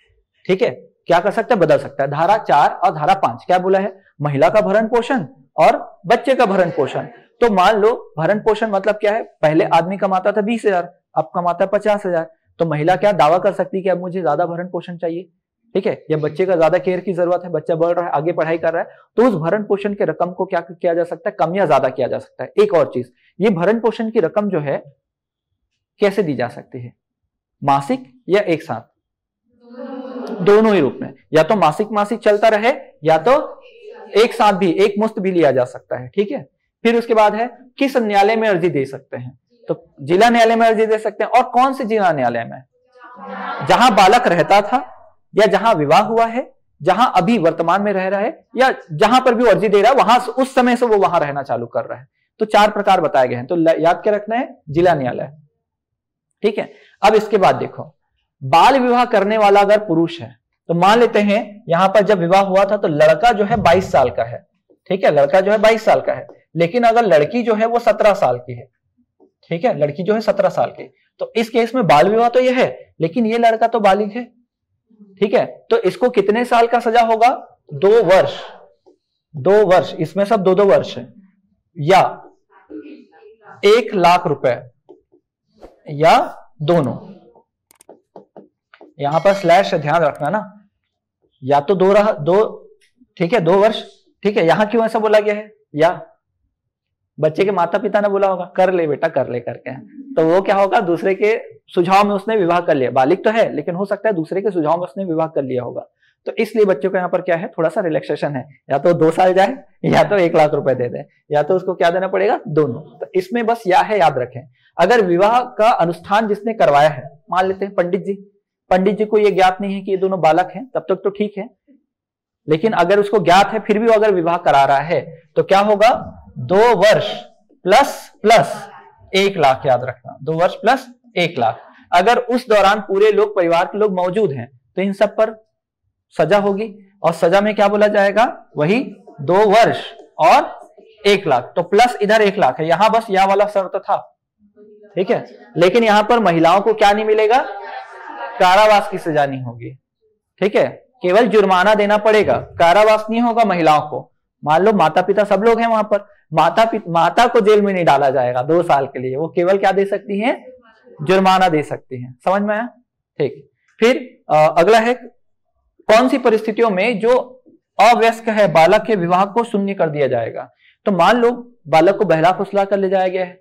ठीक है, क्या कर सकता है? बदल सकता है। धारा 4 और धारा 5 क्या बोला है? महिला का भरण पोषण और बच्चे का भरण पोषण। तो मान लो भरण पोषण मतलब क्या है? पहले आदमी कमाता था 20,000, अब कमाता है 50,000, तो महिला क्या दावा कर सकती है कि अब मुझे ज्यादा भरण पोषण चाहिए, ठीक है, या बच्चे का ज्यादा केयर की जरूरत है, बच्चा बढ़ रहा है, आगे पढ़ाई कर रहा है, तो उस भरण पोषण के रकम को क्या किया जा सकता है? कम या ज्यादा किया जा सकता है। एक और चीज, ये भरण पोषण की रकम जो है कैसे दी जा सकती है? मासिक या एक साथ? दोनों ही रूप में, या तो मासिक मासिक चलता रहे या तो एक साथ भी, एक मुश्त भी लिया जा सकता है। ठीक है, फिर उसके बाद है किस न्यायालय में अर्जी दे सकते हैं? तो जिला न्यायालय में अर्जी दे सकते हैं। और कौन से जिला न्यायालय में? जहां बालक रहता था, या जहां विवाह हुआ है, जहां अभी वर्तमान में रह रहा है, या जहां पर भी अर्जी दे रहा है वहां उस समय से वो वहां रहना चालू कर रहा है। तो 4 प्रकार बताए गए हैं, तो याद क्या रखना है? जिला न्यायालय। ठीक है, अब इसके बाद देखो, बाल विवाह करने वाला अगर पुरुष है, तो मान लेते हैं यहां पर जब विवाह हुआ था तो लड़का जो है 22 साल का है, ठीक है, लड़का जो है 22 साल का है, लेकिन अगर लड़की जो है वो 17 साल की है, ठीक है, लड़की जो है 17 साल की, तो इस केस में बाल विवाह तो यह है, लेकिन ये लड़का तो बालिग है, ठीक है, तो इसको कितने साल का सजा होगा? 2 वर्ष, 2 वर्ष, इसमें सब 2-2 वर्ष है, या 1 लाख रुपए, या दोनों। यहां पर स्लैश ध्यान रखना ना, या तो दो, ठीक है, 2 वर्ष, ठीक है। यहां क्यों ऐसा बोला गया है? या बच्चे के माता पिता ने बोला होगा कर ले बेटा, कर ले करके, तो वो क्या होगा? दूसरे के सुझाव में उसने विवाह कर लिया, बालिग तो है लेकिन हो सकता है दूसरे के सुझाव में उसने विवाह कर लिया होगा, तो इसलिए बच्चों को यहाँ पर क्या है? थोड़ा सा रिलैक्सेशन है, या तो 2 साल जाए या तो 1 लाख रुपए दे दे, या तो उसको क्या देना पड़ेगा? दोनों। तो इसमें बस या है याद रखें। अगर विवाह का अनुष्ठान जिसने करवाया है, मान लेते हैं पंडित जी को ये ज्ञात नहीं है कि ये दोनों बालक हैं, तब तक तो ठीक है, लेकिन अगर उसको ज्ञात है फिर भी वो अगर विवाह करा रहा है तो क्या होगा? 2 वर्ष प्लस 1 लाख, याद रखना, 2 वर्ष प्लस 1 लाख। अगर उस दौरान पूरे लोग, परिवार के लोग मौजूद हैं तो इन सब पर सजा होगी, और सजा में क्या बोला जाएगा? वही 2 वर्ष और 1 लाख, तो प्लस इधर 1 लाख है, यहां बस यह वाला शर्त था, ठीक है, लेकिन यहां पर महिलाओं को क्या नहीं मिलेगा? कारावास की सजा नहीं होगी, ठीक है, केवल जुर्माना देना पड़ेगा, कारावास नहीं होगा महिलाओं को। मान लो माता पिता सब लोग हैं वहां पर, माता को जेल में नहीं डाला जाएगा 2 साल के लिए, वो केवल क्या दे सकती हैं? जुर्माना दे सकती हैं। समझ में आया? ठीक। फिर अगला है कौन सी परिस्थितियों में जो अवयस्क है बालक के विवाह को शून्य कर दिया जाएगा? तो मान लो बालक को बहला फुसला कर ले जाया गया है,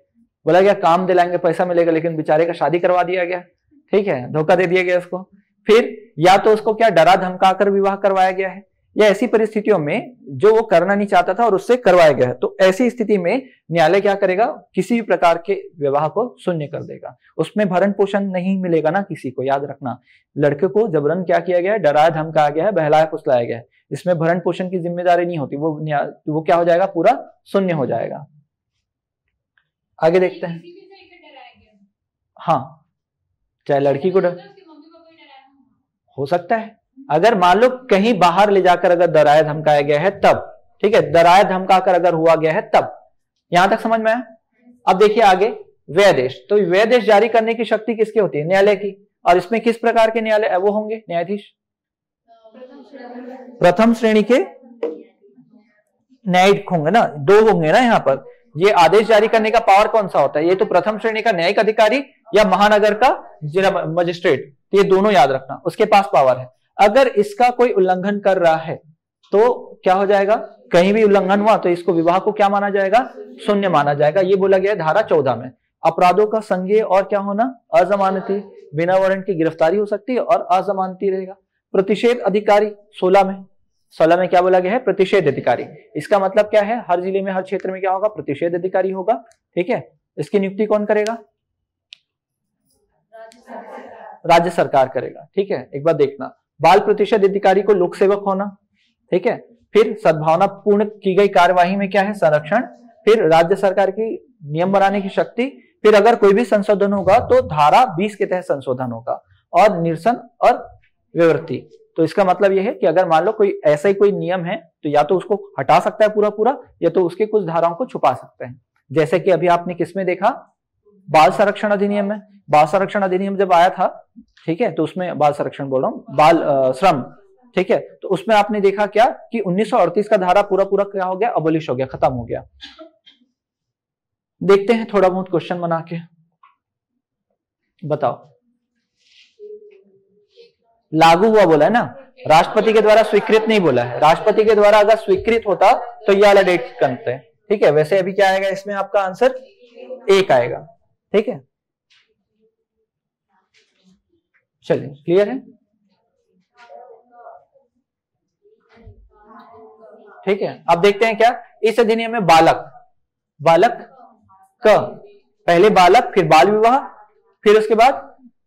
बोला गया काम दिलाएंगे, पैसा मिलेगा, लेकिन बेचारे का शादी करवा दिया गया, ठीक है, धोखा दे दिया गया उसको। फिर या तो उसको क्या डरा धमका कर विवाह करवाया गया है, या ऐसी परिस्थितियों में जो वो करना नहीं चाहता था और उससे करवाया गया है, तो ऐसी स्थिति में न्यायालय क्या करेगा? किसी भी प्रकार के विवाह को शून्य कर देगा। उसमें भरण पोषण नहीं मिलेगा ना किसी को, याद रखना। लड़के को जबरन क्या किया गया है? डराया धमकाया गया है, बहलाया फुसलाया गया है, इसमें भरण पोषण की जिम्मेदारी नहीं होती, वो क्या हो जाएगा? पूरा शून्य हो जाएगा। आगे देखते हैं। हाँ, चाहे लड़की को डर हो सकता है, अगर मान लो कहीं बाहर ले जाकर अगर डराया धमकाया गया है तब, ठीक है, डराया धमकाकर अगर हुआ गया है तब। यहां तक समझ में आया। अब देखिए आगे, व्ययादेश। तो व्ययादेश जारी करने की शक्ति किसकी होती है? न्यायालय की। और इसमें किस प्रकार के न्यायालय वो होंगे न्यायाधीश? प्रथम श्रेणी के न्यायिक होंगे ना, दो होंगे ना यहाँ पर। ये आदेश जारी करने का पावर कौन सा होता है? ये तो प्रथम श्रेणी का न्यायिक अधिकारी या महानगर का जिला मजिस्ट्रेट, तो ये दोनों याद रखना, उसके पास पावर है। अगर इसका कोई उल्लंघन कर रहा है तो क्या हो जाएगा? कहीं भी उल्लंघन हुआ तो इसको विवाह को क्या माना जाएगा? शून्य माना जाएगा। ये बोला गया है धारा 14 में। अपराधों का संज्ञेय और क्या होना? अजमानती, बिना वारंट की गिरफ्तारी हो सकती है और अजमानती रहेगा। प्रतिषेध अधिकारी 16 में क्या बोला गया है? प्रतिषेध अधिकारी। इसका मतलब क्या है? हर जिले में, हर क्षेत्र में क्या होगा? प्रतिषेध अधिकारी होगा। ठीक है, इसकी नियुक्ति कौन करेगा? राज्य सरकार करेगा। ठीक है, एक बार देखना, बाल प्रतिषेध अधिकारी को लोक सेवक होना। ठीक है, फिर सद्भावना पूर्ण की गई कार्यवाही में क्या है? संरक्षण। फिर राज्य सरकार की नियम बनाने की शक्ति। फिर अगर कोई भी संशोधन होगा तो धारा 20 के तहत संशोधन होगा। और निरसन और विवृत्ति। तो इसका मतलब यह है कि अगर मान लो कोई ऐसा ही कोई नियम है तो या तो उसको हटा सकता है पूरा पूरा, या तो उसके कुछ धाराओं को छुपा सकते हैं। जैसे कि अभी आपने किसमें देखा? बाल संरक्षण अधिनियम में। बाल संरक्षण अधिनियम जब आया था, ठीक है, तो उसमें बाल संरक्षण बोल रहा हूं, बाल श्रम, ठीक है, तो उसमें आपने देखा क्या कि 1938 का धारा पूरा पूरा क्या हो गया? अबोलिश हो गया, खत्म हो गया। देखते हैं थोड़ा बहुत क्वेश्चन बना के, बताओ। लागू हुआ बोला है ना, राष्ट्रपति के द्वारा स्वीकृत नहीं बोला है। राष्ट्रपति के द्वारा अगर स्वीकृत होता तो ये वाला डेट करते हैं। ठीक है, वैसे अभी क्या आएगा इसमें? आपका आंसर 1 आएगा। ठीक है, चलिए, क्लियर है? ठीक है, अब देखते हैं क्या इस अधिनियम में बालक क, पहले बालक, फिर बाल विवाह, फिर उसके बाद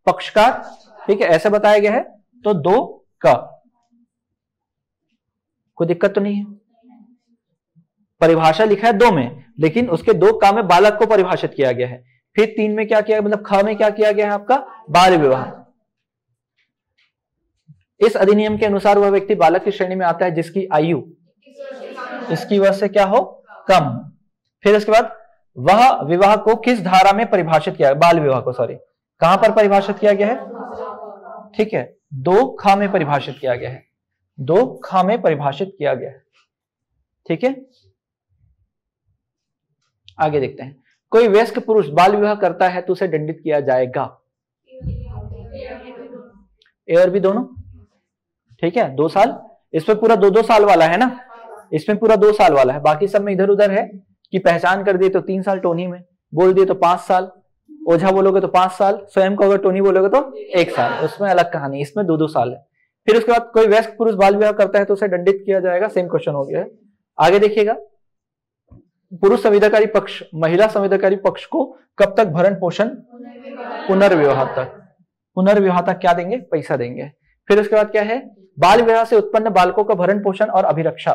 पक्षकार। ठीक है, ऐसे बताया गया है। तो 2 क, कोई दिक्कत तो नहीं है। परिभाषा लिखा है 2 में, लेकिन उसके 2 क में बालक को परिभाषित किया गया है। फिर 3 में क्या किया, मतलब ख में क्या किया गया है? आपका बाल विवाह। इस अधिनियम के अनुसार वह व्यक्ति बालक की श्रेणी में आता है जिसकी आयु इसकी वर्ष से क्या हो? कम। फिर उसके बाद वह विवाह को किस धारा में परिभाषित किया? बाल विवाह को, सॉरी, कहां पर परिभाषित किया गया है? ठीक है, 2 ख में परिभाषित किया गया है। 2 ख में परिभाषित किया गया है। ठीक है, आगे देखते हैं। कोई वयस्क पुरुष बाल विवाह करता है तो उसे दंडित किया जाएगा। ए और बी दोनों। ठीक है, 2 साल। इसमें पूरा 2-2 साल वाला है ना, इसमें पूरा 2 साल वाला है। बाकी सब में इधर उधर है कि पहचान कर दिए तो 3 साल, टोनी में बोल दिए तो 5 साल, ओझा बोलोगे तो 5 साल, स्वयं को अगर टोनी बोलोगे तो 1 साल, उसमें अलग कहानी। इसमें 2-2 साल है। फिर उसके बाद कोई वयस्क पुरुष बाल विवाह करता है तो उसे दंडित किया जाएगा। सेम क्वेश्चन हो गया है। आगे देखिएगा, पुरुष संविदाकारी पक्ष महिला संविदाकारी पक्ष को कब तक भरण पोषण? पुनर्विवाह तक। पुनर्विवाह तक क्या देंगे? पैसा देंगे। फिर उसके बाद क्या है? बाल विवाह से उत्पन्न बालकों का भरण पोषण और अभिरक्षा।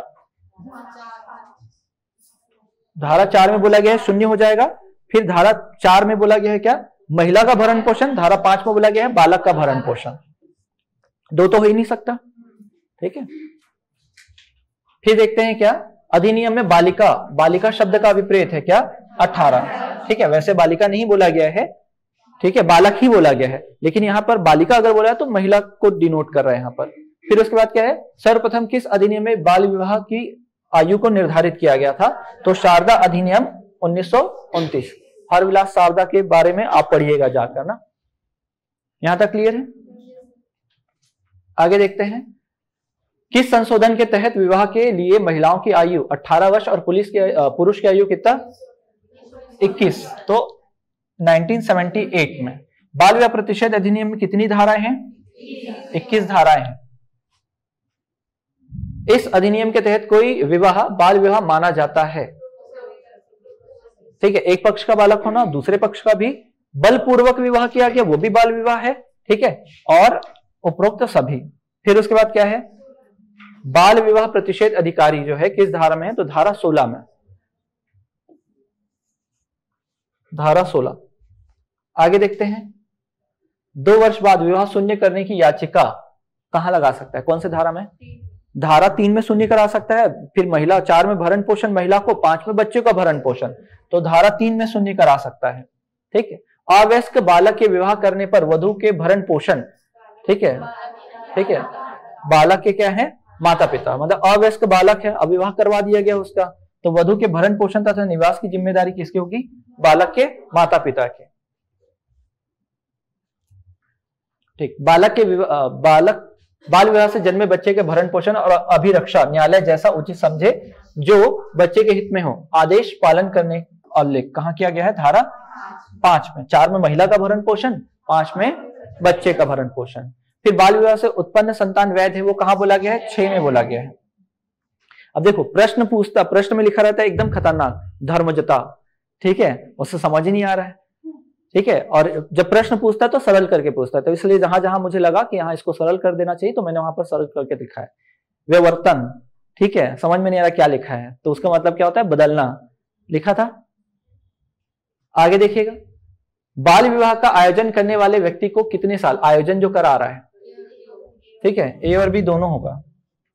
धारा 4 में बोला गया है 0 हो जाएगा। फिर धारा 4 में बोला गया है क्या? महिला का भरण पोषण। धारा 5 में बोला गया है बालक का भरण पोषण। 2 तो हो ही नहीं सकता। ठीक है, फिर देखते हैं क्या अधिनियम में बालिका शब्द का विपरीत है क्या? 18। ठीक है, वैसे बालिका नहीं बोला गया है, ठीक है, बालक ही बोला गया है, लेकिन यहां पर बालिका अगर बोला है तो महिला को डिनोट कर रहा है यहां पर। फिर उसके बाद क्या है? सर्वप्रथम किस अधिनियम में बाल विवाह की आयु को निर्धारित किया गया था? तो शारदा अधिनियम 1929। हरविलास शारदा के बारे में आप पढ़िएगा जाकर ना। यहां तक क्लियर है? आगे देखते हैं, किस संशोधन के तहत विवाह के लिए महिलाओं की आयु 18 वर्ष और पुरुष की आयु कितना? 21। तो 1978 में। बाल विवाह प्रतिषेध अधिनियम में कितनी धाराएं हैं? 21 धाराएं हैं। इस अधिनियम के तहत कोई विवाह बाल विवाह माना जाता है। ठीक है, एक पक्ष का बालक होना, दूसरे पक्ष का भी बलपूर्वक विवाह किया गया, वो भी बाल विवाह है। ठीक है, और उपरोक्त सभी। फिर उसके बाद क्या है? बाल विवाह प्रतिषेध अधिकारी जो है किस धारा में है? तो धारा 16 में। धारा 16। आगे देखते हैं, 2 वर्ष बाद विवाह शून्य करने की याचिका कहां लगा सकता है? कौन से धारा में? धारा 3 में शून्य करा सकता है, फिर महिला 4 में भरण पोषण महिला को, 5 में बच्चे का भरण पोषण, तो धारा 3 में शून्य करा सकता है। ठीक है। अवयस्क बालक के विवाह करने पर वधु के भरण पोषण, ठीक है, ठीक है, बालक के क्या है, माता पिता, मतलब अवयस्क बालक है, अब विवाह करवा दिया गया उसका, तो वधु के भरण पोषण तथा निवास की जिम्मेदारी किसकी होगी, बालक के माता पिता के। ठीक। बाल विवाह से जन्मे बच्चे के भरण पोषण और अभिरक्षा न्यायालय जैसा उचित समझे जो बच्चे के हित में हो, आदेश पालन करने का उल्लेख कहां किया गया है, धारा 5 में। 4 में महिला का भरण पोषण, 5 में बच्चे का भरण पोषण। फिर बाल विवाह से उत्पन्न संतान वैध है, वो कहां बोला गया है, 6 में बोला गया है। अब देखो प्रश्न पूछता, प्रश्न में लिखा रहता है एकदम खतरनाक, धर्मजता, ठीक है, उससे समझ ही नहीं आ रहा है। ठीक है। और जब प्रश्न पूछता है तो सरल करके पूछता है, तो इसलिए जहां जहां मुझे लगा कि यहाँ इसको सरल कर देना चाहिए तो मैंने वहां पर सरल करके लिखा है। व्यवर्तन, ठीक है, समझ में नहीं आ रहा क्या लिखा है, तो उसका मतलब क्या होता है, बदलना, लिखा था। आगे देखिएगा, बाल विवाह का आयोजन करने वाले व्यक्ति को कितने साल, आयोजन जो करा रहा है, ठीक है, ए और बी दोनों होगा।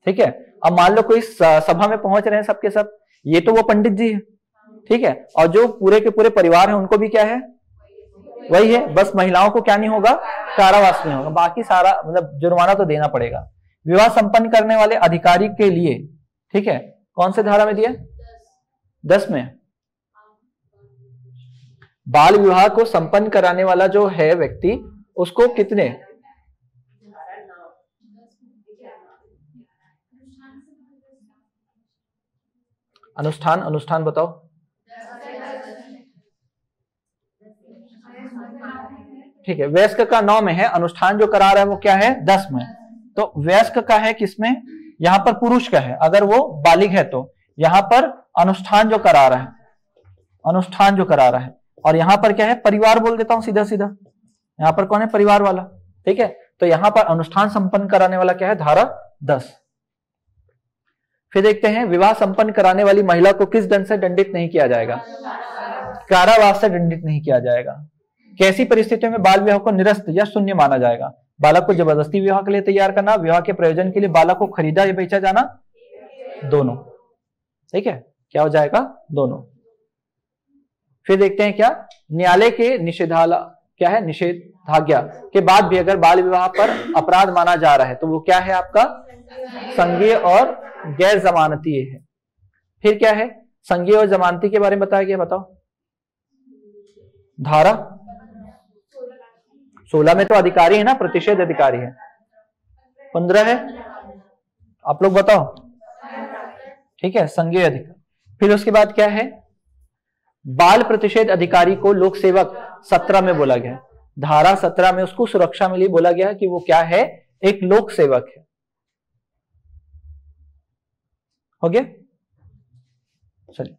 ठीक है। अब मान लो कोई सभा में पहुंच रहे हैं सबके सब, ये तो वो पंडित जी है, ठीक है, और जो पूरे के पूरे परिवार है उनको भी क्या है, वही है, बस महिलाओं को क्या नहीं होगा, कारावास नहीं होगा, बाकी सारा मतलब जुर्माना तो देना पड़ेगा। विवाह संपन्न करने वाले अधिकारी के लिए, ठीक है, कौन से धारा में दिया, 10 में। बाल विवाह को संपन्न कराने वाला जो है व्यक्ति, उसको कितने, अनुष्ठान, अनुष्ठान बताओ, ठीक है, वयस्क का 9 में है, अनुष्ठान जो करा रहा है वो क्या है, 10 में। तो वयस्क का है किसमें, यहां पर पुरुष का है, अगर वो बालिग है तो यहां पर अनुष्ठान जो करा रहा है, अनुष्ठान जो करा रहा है, और यहां पर क्या है, परिवार बोल देता हूं सीधा सीधा, यहां पर कौन है, परिवार वाला। ठीक है। तो यहां पर अनुष्ठान संपन्न कराने वाला क्या है, धारा 10। फिर देखते हैं, विवाह संपन्न कराने वाली महिला को किस दंड से दंडित नहीं किया जाएगा, कारावास से दंडित नहीं किया जाएगा। कैसी परिस्थितियों में बाल विवाह को निरस्त या शून्य माना जाएगा, बालक को जबरदस्ती विवाह के लिए तैयार करना, विवाह के प्रयोजन के लिए बालक को खरीदा या बेचा जाना, दोनों। ठीक है, क्या हो जाएगा, दोनों। फिर देखते हैं क्या, न्यायालय के निषेधाला क्या है, निषेधाज्ञा के बाद भी अगर बाल विवाह पर अपराध माना जा रहा है तो वो क्या है आपका, संज्ञेय और गैर जमानती है। फिर क्या है, संज्ञेय और जमानती के बारे में बताया गया, बताओ। धारा 16 में तो अधिकारी है ना, प्रतिषेध अधिकारी है। 15 है, आप लोग बताओ। ठीक है, संज्ञेय अधिकारी। फिर उसके बाद क्या है, बाल प्रतिषेध अधिकारी को लोक सेवक 17 में बोला गया। धारा 17 में उसको सुरक्षा मिली, बोला गया कि वो क्या है, एक लोक सेवक है। हो गया। चलिए,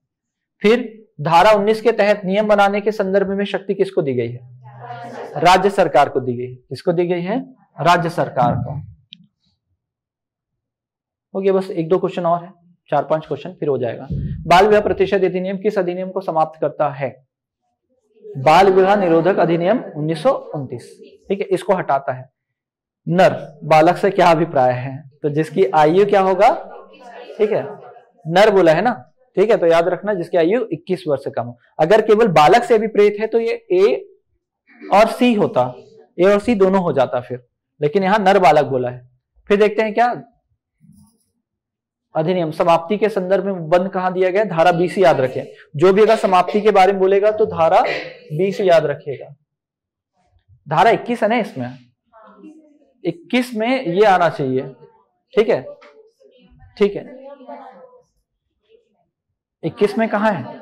फिर धारा 19 के तहत नियम बनाने के संदर्भ में शक्ति किसको दी गई है, राज्य सरकार को दी गई है। किसको दी गई है, राज्य सरकार को। हो गया, बस 1-2 क्वेश्चन और है, 4-5 क्वेश्चन फिर हो जाएगा। बाल विवाह प्रतिषेध अधिनियम किस अधिनियम को समाप्त करता है, बाल विवाह निरोधक अधिनियम 1929। ठीक है, इसको हटाता है। नर बालक से क्या अभिप्राय है, तो जिसकी आयु क्या होगा, ठीक है, नर बोला है ना, ठीक है, तो याद रखना जिसकी आयु 21 वर्ष से कम हो। अगर केवल बालक से अभिप्रेत है तो ये ए और सी होता, ए और सी दोनों हो जाता फिर, लेकिन यहां नर बालक बोला है। फिर देखते हैं क्या, अधिनियम समाप्ति के संदर्भ में बंद कहां दिया गया, धारा 20 याद रखें। जो भी अगर समाप्ति के बारे में बोलेगा तो धारा 20 याद रखिएगा। धारा 21 है ना, इसमें 21 में ये आना चाहिए। ठीक है, ठीक है, 21 में कहां है,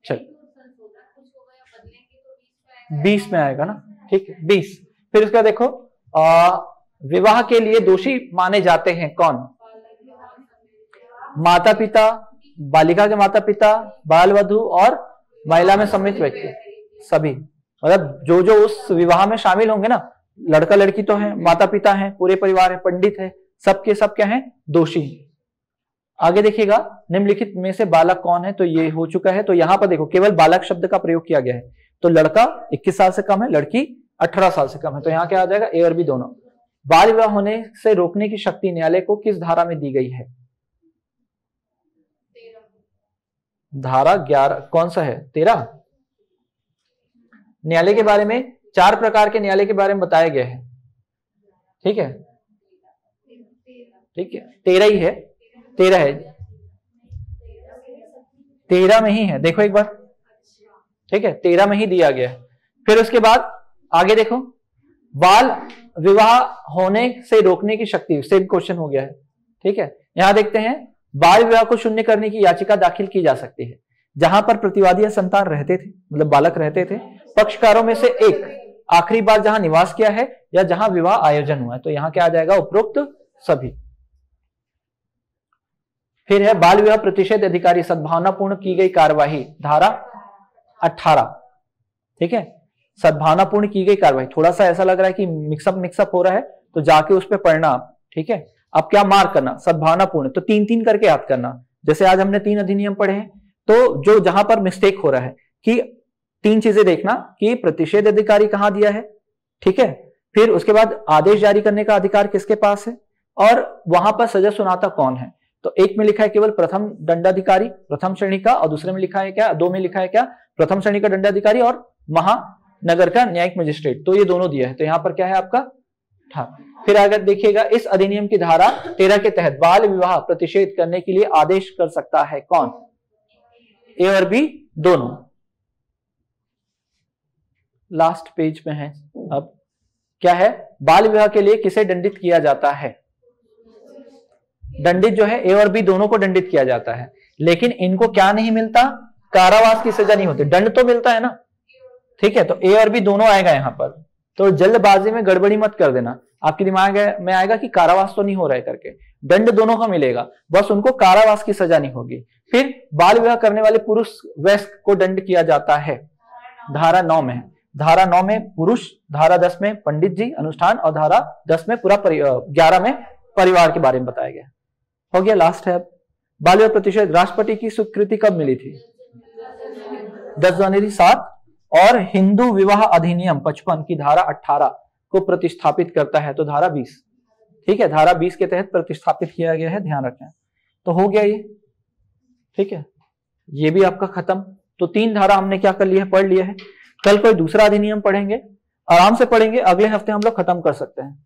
चल 20 में आएगा ना, ठीक है, 20। फिर उसका देखो, विवाह के लिए दोषी माने जाते हैं कौन, माता पिता, बालिका के माता पिता, बाल वधू और महिला में सम्मिलित व्यक्ति, सभी, मतलब जो जो उस विवाह में शामिल होंगे ना, लड़का लड़की तो है, माता पिता है, पूरे परिवार है, पंडित है, सबके सब क्या है, दोषी। आगे देखिएगा, निम्नलिखित में से बालक कौन है, तो ये हो चुका है। तो यहां पर देखो केवल बालक शब्द का प्रयोग किया गया है, तो लड़का 21 साल से कम है, लड़की 18 साल से कम है, तो यहाँ क्या आ जाएगा, ए और बी दोनों। बाल विवाह होने से रोकने की शक्ति न्यायालय को किस धारा में दी गई है? धारा 11, कौन सा है, 13। न्यायालय के बारे में 4 प्रकार के न्यायालय के बारे में बताया गया है, ठीक है, ठीक है, 13 ही है, 13 है, 13 में ही है, देखो एक बार, ठीक है, 13 में ही दिया गया है। फिर उसके बाद आगे देखो, बाल विवाह होने से रोकने की शक्ति, सेम क्वेश्चन हो गया है, ठीक है। यहां देखते हैं, बाल विवाह को शून्य करने की याचिका दाखिल की जा सकती है जहां पर प्रतिवादी या संतान रहते थे, मतलब बालक रहते थे, पक्षकारों में से एक आखिरी बार जहां निवास किया है या जहां विवाह आयोजन हुआ है, तो यहां क्या आ जाएगा, उपरोक्त सभी। फिर है बाल विवाह प्रतिषेध अधिकारी सद्भावनापूर्ण की गई कार्यवाही, धारा 18, ठीक है, सद्भावनापूर्ण की गई कार्यवाही। थोड़ा सा ऐसा लग रहा है कि मिक्सअप हो रहा है, तो जाके उस पर पढ़ना आप, ठीक है। अब क्या मार्क करना, सद्भावनापूर्ण, तो 3-3 करके याद करना। जैसे आज हमने 3 अधिनियम पढ़े हैं, तो जो जहां पर मिस्टेक हो रहा है कि 3 चीजें देखना कि प्रतिषेध अधिकारी कहां दिया है, ठीक है, फिर उसके बाद आदेश जारी करने का अधिकार किसके पास है, और वहां पर सजा सुनाता कौन है। तो एक में लिखा है केवल प्रथम दंडाधिकारी, प्रथम श्रेणी का, और दूसरे में लिखा है क्या, 2 में लिखा है क्या, प्रथम श्रेणी का दंडाधिकारी और महानगर का न्यायिक मजिस्ट्रेट, तो ये दोनों दिया है, तो यहाँ पर क्या है आपका था। फिर अगर देखिएगा, इस अधिनियम की धारा 13 के तहत बाल विवाह प्रतिषेध करने के लिए आदेश कर सकता है कौन, ए और बी दोनों। लास्ट पेज में है, अब क्या है, बाल विवाह के लिए किसे दंडित किया जाता है, दंडित जो है ए और बी दोनों को दंडित किया जाता है, लेकिन इनको क्या नहीं मिलता, कारावास की सजा नहीं होती, दंड तो मिलता है ना, ठीक है। तो ए और बी दोनों आएगा यहां पर, तो जल्दबाजी में गड़बड़ी मत कर देना, आपके दिमाग में आएगा कि कारावास तो नहीं हो रहा है करके, दंड दोनों का मिलेगा, बस उनको कारावास की सजा नहीं होगी। फिर बाल विवाह करने वाले पुरुष वयस्क को दंड किया जाता है, धारा 9 में, धारा 9 में पुरुष, धारा 10 में पंडित जी अनुष्ठान, और धारा 10 में पूरा 11 में परिवार के बारे में बताया गया। हो गया, लास्ट है अब, बाल विवाह प्रतिषेध राष्ट्रपति की स्वीकृति कब मिली थी, 10 जनवरी 7, और हिंदू विवाह अधिनियम 55 की धारा 18 को प्रतिस्थापित करता है, तो धारा 20, ठीक है, धारा 20 के तहत प्रतिस्थापित किया गया है, ध्यान रखें। तो हो गया ये, ठीक है, ये भी आपका खत्म। तो 3 धारा हमने क्या कर लिया है, पढ़ लिया है। कल कोई दूसरा अधिनियम पढ़ेंगे, आराम से पढ़ेंगे, अगले हफ्ते हम लोग खत्म कर सकते हैं।